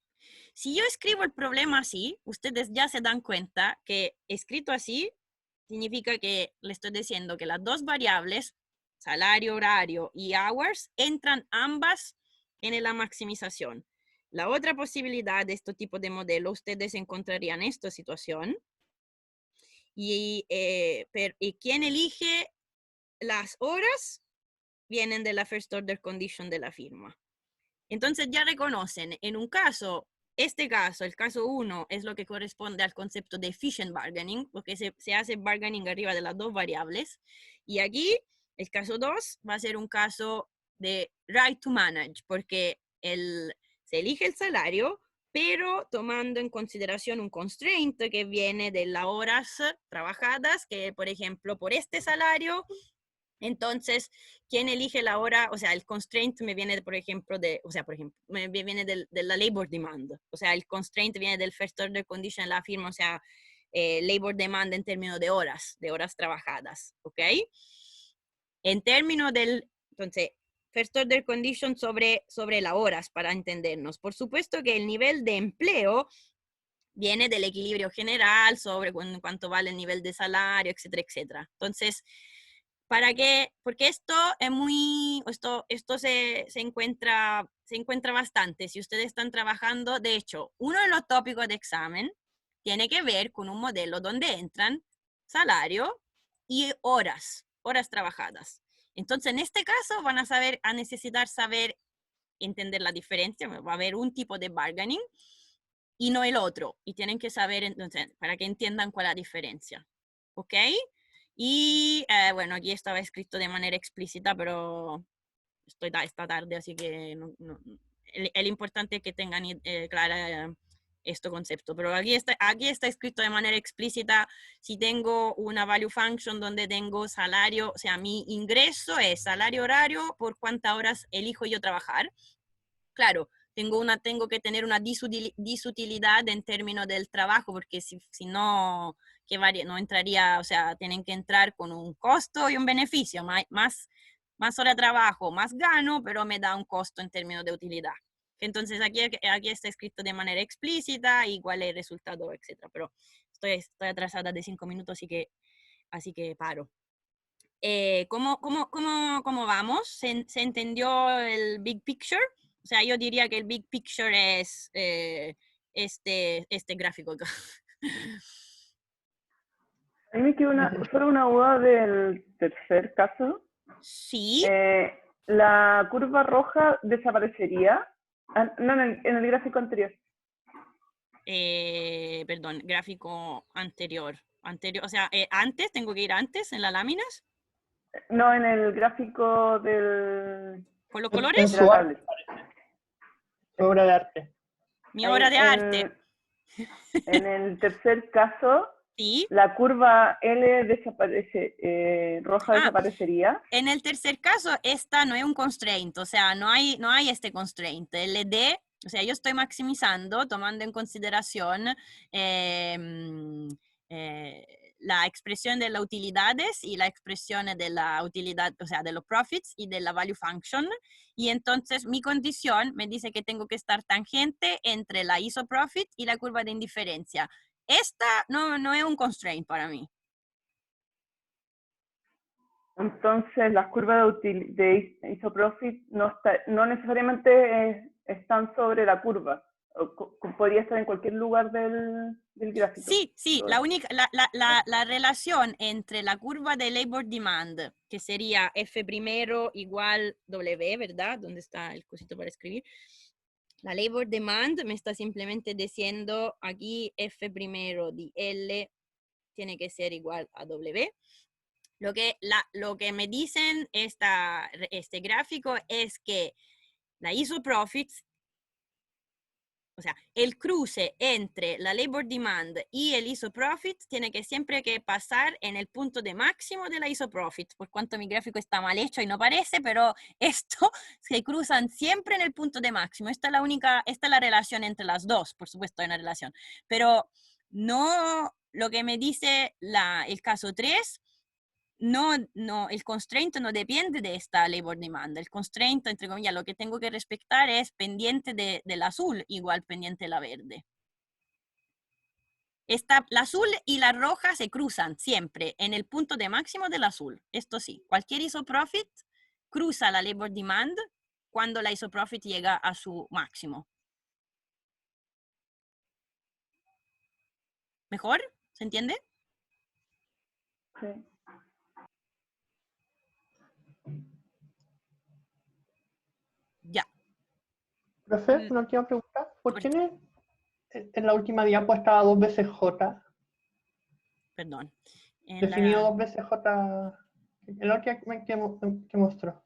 Si yo escribo el problema así, ustedes ya se dan cuenta que escrito así significa que le estoy diciendo que las dos variables, salario, horario y hours, entran ambas en la maximización. La otra posibilidad de este tipo de modelo, ustedes encontrarían esta situación. Y quien elige las horas vienen de la first order condition de la firma. Entonces ya reconocen, en un caso, el caso 1, es lo que corresponde al concepto de efficient bargaining, porque se hace bargaining arriba de las dos variables. Y aquí, el caso 2 va a ser un caso de right to manage, porque se elige el salario, pero tomando en consideración un constraint que viene de las horas trabajadas, que por ejemplo, por este salario, entonces, ¿quién elige la hora? O sea, el constraint me viene, por ejemplo, me viene de la labor demand. O sea, el constraint viene del first order condition de la firma, o sea, labor demand en términos de horas trabajadas, ¿ok? En términos entonces, first order condition sobre las horas, para entendernos. Por supuesto que el nivel de empleo viene del equilibrio general sobre cuánto vale el nivel de salario, etcétera, etcétera. Entonces, ¿para qué? Porque esto se encuentra bastante si ustedes están trabajando. De hecho, uno de los tópicos de examen tiene que ver con un modelo donde entran salario y horas trabajadas. Entonces, en este caso van a necesitar entender la diferencia. Va a haber un tipo de bargaining y no el otro. Y tienen que saber, entonces, para que entiendan cuál es la diferencia. ¿Ok? Y bueno, aquí estaba escrito de manera explícita, pero esta tarde, así que el importante es que tengan clara este concepto. Pero aquí está escrito de manera explícita, si tengo una value function donde tengo salario, o sea, mi ingreso es salario horario por cuántas horas elijo yo trabajar. Claro, tengo que tener una disutilidad en términos del trabajo, porque si no, no entraría, o sea, tienen que entrar con un costo y un beneficio, más hora de trabajo, más gano, pero me da un costo en términos de utilidad. Entonces aquí está escrito de manera explícita y cuál es el resultado, etc. Pero estoy atrasada de 5 minutos, así que paro. ¿Cómo vamos? ¿Se entendió el big picture? O sea, yo diría que el big picture es este gráfico acá. A mí me queda solo una duda del tercer caso. Sí. La curva roja desaparecería. No, en el gráfico anterior. Perdón, gráfico anterior. O sea, antes, tengo que ir antes en las láminas. No, en el gráfico del... ¿Con los colores? Su obra de arte. Mi obra de arte. En el tercer caso, sí. La curva L desaparece, roja desaparecería. En el tercer caso, esta no es un constraint, o sea, no hay este constraint. LD, o sea, yo estoy maximizando, tomando en consideración la expresión de las utilidades y la expresión de la utilidad, o sea, de los profits y de la value function. Y entonces mi condición me dice que tengo que estar tangente entre la isoprofit y la curva de indiferencia. Esta no es un constraint para mí. Entonces, las curvas de isoprofit no necesariamente están sobre la curva. Podría estar en cualquier lugar del gráfico. Sí, la relación entre la curva de labor demand, que sería F primero igual W, ¿verdad? ¿Dónde está el cosito para escribir? La labor demand me está simplemente diciendo aquí F primero de L tiene que ser igual a W. Lo que me dicen este gráfico es que la isoprofits, o sea, el cruce entre la labor demand y el isoprofit tiene que siempre que pasar en el punto de máximo de la isoprofit, por cuanto mi gráfico está mal hecho y no parece, pero esto se cruzan siempre en el punto de máximo. Esta es la relación entre las dos, por supuesto hay una relación, pero no lo que me dice el caso 3. No, el constraint no depende de esta labor demand. El constraint, entre comillas, lo que tengo que respetar es pendiente del azul, igual pendiente de la verde. La azul y la roja se cruzan siempre en el punto de máximo del azul. Esto sí, cualquier isoprofit cruza la labor demand cuando la isoprofit llega a su máximo. ¿Mejor? ¿Se entiende? Sí. Ya. Profe, una última pregunta. ¿Por qué en la última diapo estaba 2 veces J? Perdón. Definido 2 veces J. En la última que mostró.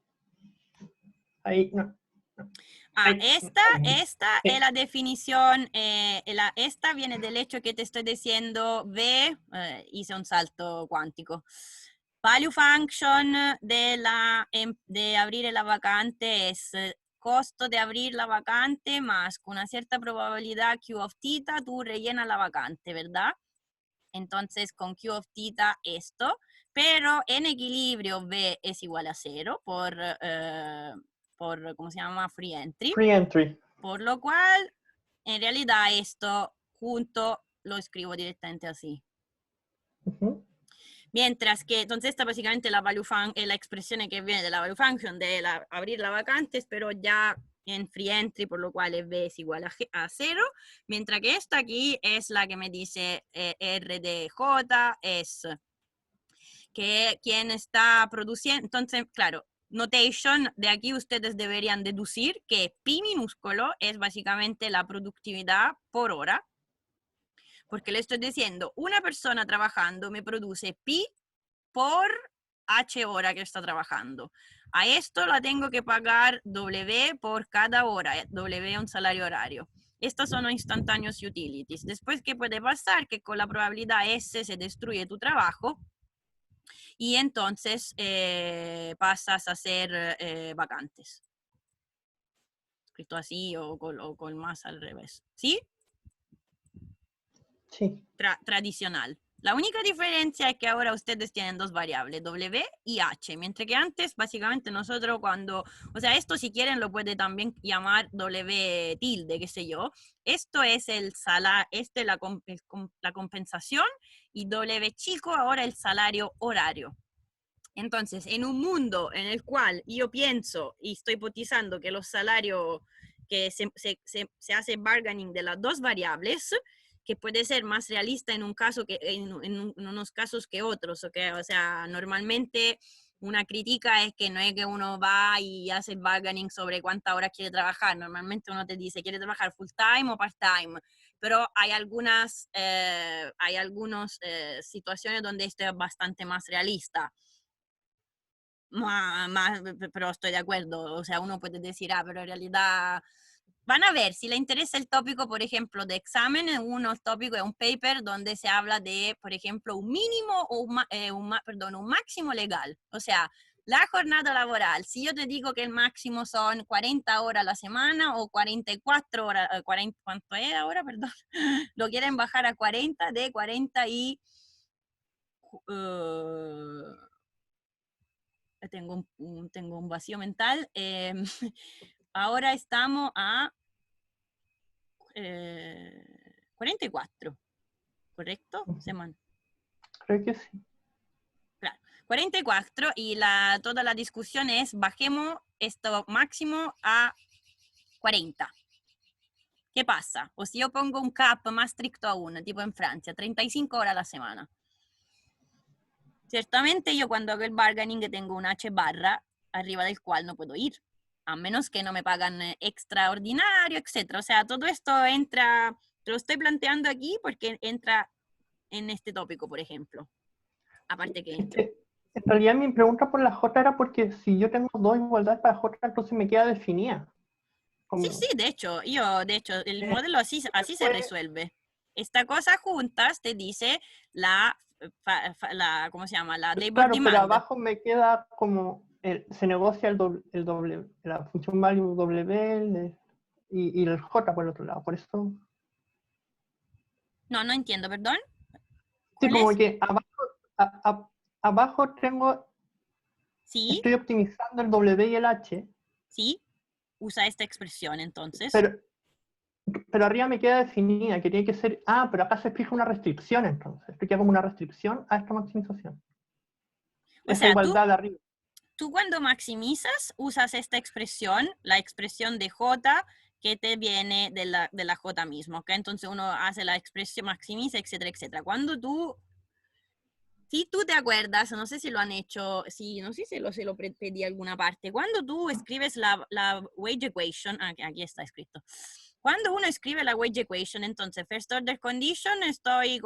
Ahí, no. Esta es la definición, esta viene del hecho que te estoy diciendo, hice un salto cuántico. Value function de abrir la vacante es costo de abrir la vacante más con una cierta probabilidad Q of theta, tú rellenas la vacante, ¿verdad? Entonces con Q of theta esto, pero en equilibrio B es igual a 0 por ¿cómo se llama? Free entry. Free entry. Por lo cual, en realidad esto junto lo escribo directamente así. Mientras que, entonces esta básicamente la expresión que viene de la value function de abrir la vacante, pero ya en free entry, por lo cual B es igual a 0, mientras que esta aquí es la que me dice R de J es que quien está produciendo, entonces, claro, notation, de aquí ustedes deberían deducir que pi minúsculo es básicamente la productividad por hora, porque le estoy diciendo, una persona trabajando me produce pi por H hora que está trabajando. A esto la tengo que pagar W por cada hora, W un salario horario. Estos son los instantáneos utilities. Después, ¿qué puede pasar? Que con la probabilidad S se destruye tu trabajo y entonces pasas a ser vacantes. Escrito así o con más al revés. ¿Sí? Sí. Tradicional. La única diferencia es que ahora ustedes tienen dos variables, W y H, mientras que antes básicamente nosotros cuando, o sea, esto si quieren lo puede también llamar W tilde, qué sé yo. Esto es el salario, la compensación y W chico ahora el salario horario. Entonces, en un mundo en el cual yo pienso y estoy hipotizando que los salarios, que se hace bargaining de las dos variables, que puede ser más realista en un caso que en unos casos que otros, ¿okay? O sea, normalmente una crítica es que no es que uno va y hace el bargaining sobre cuántas horas quiere trabajar, normalmente uno te dice, ¿quiere trabajar full time o part time? Pero hay algunas situaciones donde esto es bastante más realista. Pero estoy de acuerdo, o sea, uno puede decir, pero en realidad van a ver, si le interesa el tópico, por ejemplo, de examen, uno tópico es un paper donde se habla de, por ejemplo, un mínimo o un máximo legal. O sea, la jornada laboral, si yo te digo que el máximo son 40 horas a la semana o 44 horas, ¿cuánto es ahora? Perdón. Lo quieren bajar a 40, de 40 y... tengo un vacío mental. Ahora estamos a 44, ¿correcto? Semana. Creo que sí. Claro, 44 y toda la discusión es bajemos esto máximo a 40. ¿Qué pasa? O si yo pongo un cap más estricto aún, tipo en Francia, 35 horas a la semana. Ciertamente yo cuando hago el bargaining tengo un H barra arriba del cual no puedo ir, a menos que no me pagan extraordinario, etc. O sea, todo esto entra, te lo estoy planteando aquí porque entra en este tópico, por ejemplo. Aparte que entra. En realidad mi pregunta por la J era porque si yo tengo dos igualdades para J, entonces me queda definida. Sí, de hecho, el modelo así se resuelve. Esta cosa juntas te dice ¿cómo se llama? La labor claro, demand. pero abajo me queda como, se negocia el doble, la función value W y el J por el otro lado, por eso... No entiendo, perdón. Sí, como es? que abajo tengo, Sí, estoy optimizando el W y el H. sí, usa esta expresión entonces. Pero arriba me queda definida, que tiene que ser, pero acá se fija una restricción entonces. Esto queda como una restricción a esta maximización. O Esa sea, igualdad de arriba. tú cuando maximizas, usas esta expresión, la expresión de J, que te viene de la J mismo, ¿ok? Entonces uno hace la expresión, maximiza, etcétera, etcétera. Cuando si tú te acuerdas, no sé si lo han hecho, no sé si se lo pedí alguna parte, cuando tú escribes la wage equation, aquí está escrito, cuando uno escribe la wage equation, entonces first order condition, estoy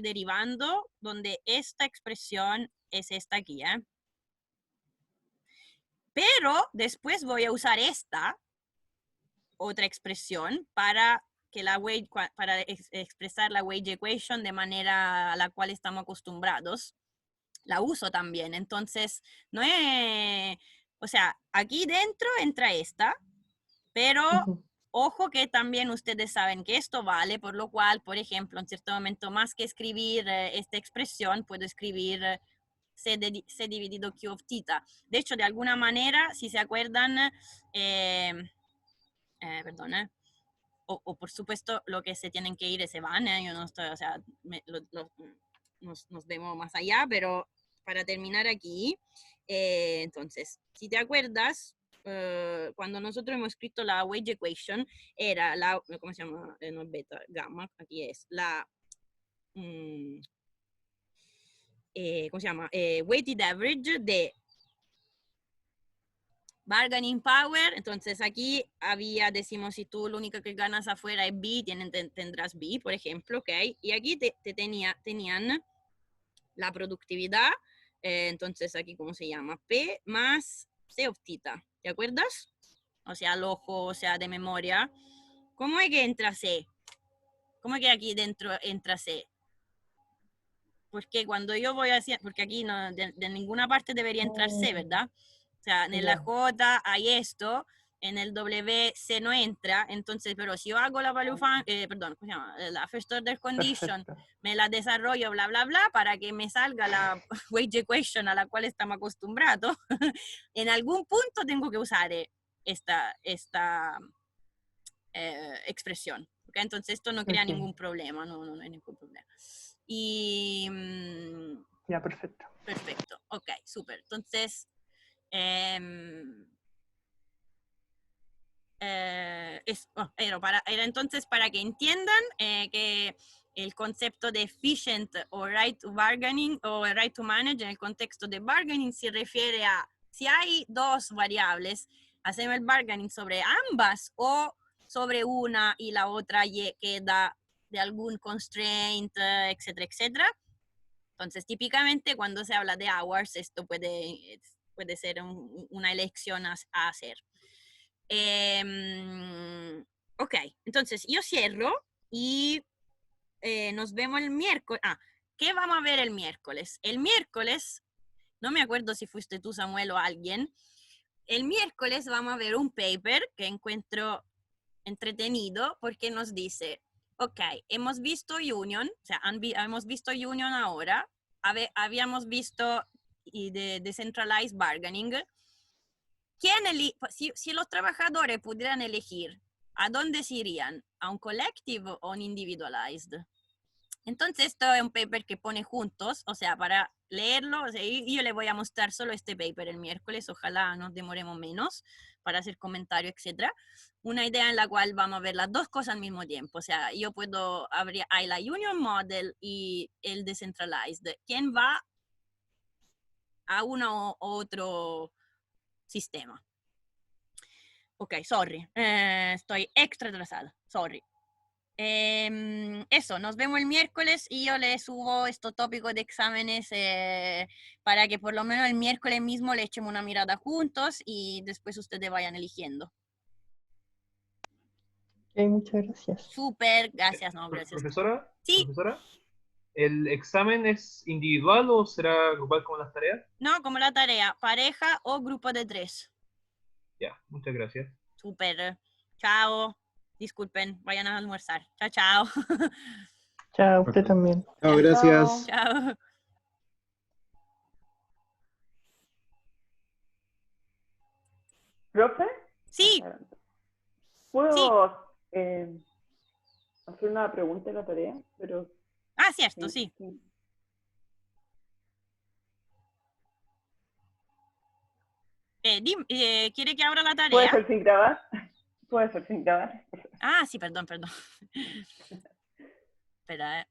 derivando, donde esta expresión es esta aquí, Pero después voy a usar esta otra expresión para expresar la wage equation de manera a la cual estamos acostumbrados. La uso también. Entonces, no es... O sea, aquí dentro entra esta, pero ojo que también ustedes saben que esto vale, por lo cual, por ejemplo, en cierto momento, más que escribir esta expresión, puedo escribir C dividido Q of theta. De hecho, de alguna manera, si se acuerdan, perdón, o por supuesto, lo que se tienen que ir se van, yo no estoy, o sea, nos vemos más allá, pero para terminar aquí, entonces, si te acuerdas, cuando nosotros hemos escrito la wage equation, era la, ¿cómo se llama? No es beta, gamma, aquí es la, ¿cómo se llama? Weighted average de bargaining power. Entonces aquí decimos, si tú lo único que ganas afuera es B, tendrás B, por ejemplo, ¿ok? Y aquí tenían la productividad, entonces aquí, ¿cómo se llama? P más C of theta, ¿te acuerdas? O sea, al ojo, o sea, de memoria. ¿Cómo es que entra C? ¿Cómo es que aquí dentro entra C? Porque cuando yo voy hacia, porque aquí no, de ninguna parte debería entrar C, ¿verdad? O sea, en la J hay esto, en el W C no entra, entonces, pero si yo hago la value perdón, ¿cómo se llama? La first order condition, Perfecto. me la desarrollo, bla, bla, bla, para que me salga la wage equation a la cual estamos acostumbrados, en algún punto tengo que usar esta expresión. ¿Okay? Entonces esto no crea ningún problema, no hay ningún problema. Y... ya, perfecto. Perfecto, ok, súper. Entonces, era entonces para que entiendan que el concepto de efficient o right to bargaining o right to manage en el contexto de bargaining se refiere a si hay dos variables, hacemos el bargaining sobre ambas o sobre una y la otra queda de algún constraint, etcétera, etcétera. Entonces, típicamente cuando se habla de hours, esto puede ser una elección a hacer. Ok, entonces yo cierro y nos vemos el miércoles. ¿Qué vamos a ver el miércoles? El miércoles, no me acuerdo si fuiste tú, Samuel, o alguien. El miércoles vamos a ver un paper que encuentro entretenido porque nos dice, ok, hemos visto Union, o sea, hemos visto Union ahora, habíamos visto de Decentralized Bargaining. Si los trabajadores pudieran elegir, ¿a dónde se irían? ¿A un collective o un individualized? Entonces, esto es un paper que pone juntos, o sea, para leerlo, o sea, yo le voy a mostrar solo este paper el miércoles, ojalá nos demoremos menos para hacer comentarios, etc. Una idea en la cual vamos a ver las dos cosas al mismo tiempo, o sea, yo puedo abrir hay la Union Model y el Decentralized. ¿Quién va a uno u otro sistema? Ok, sorry, estoy extra atrasada, sorry. Eso, nos vemos el miércoles y yo le subo estos tópicos de exámenes para que por lo menos el miércoles mismo le echemos una mirada juntos y después ustedes vayan eligiendo. Okay, muchas gracias. Súper, gracias, no, gracias. Profesora, Sí. profesora, ¿el examen es individual o será grupal como las tareas? No, como la tarea, pareja o grupo de 3. Ya, muchas gracias. Súper, chao. Disculpen, vayan a almorzar. Chao, chao. Chao, usted también. Chao, gracias. Chao. ¿Profe? Sí. ¿Puedo hacer una pregunta en la tarea? Pero Cierto, sí. ¿Quiere que abra la tarea? ¿Puede ser sin grabar? ¿Puede ser sin grabar? Sí, perdón. Espera,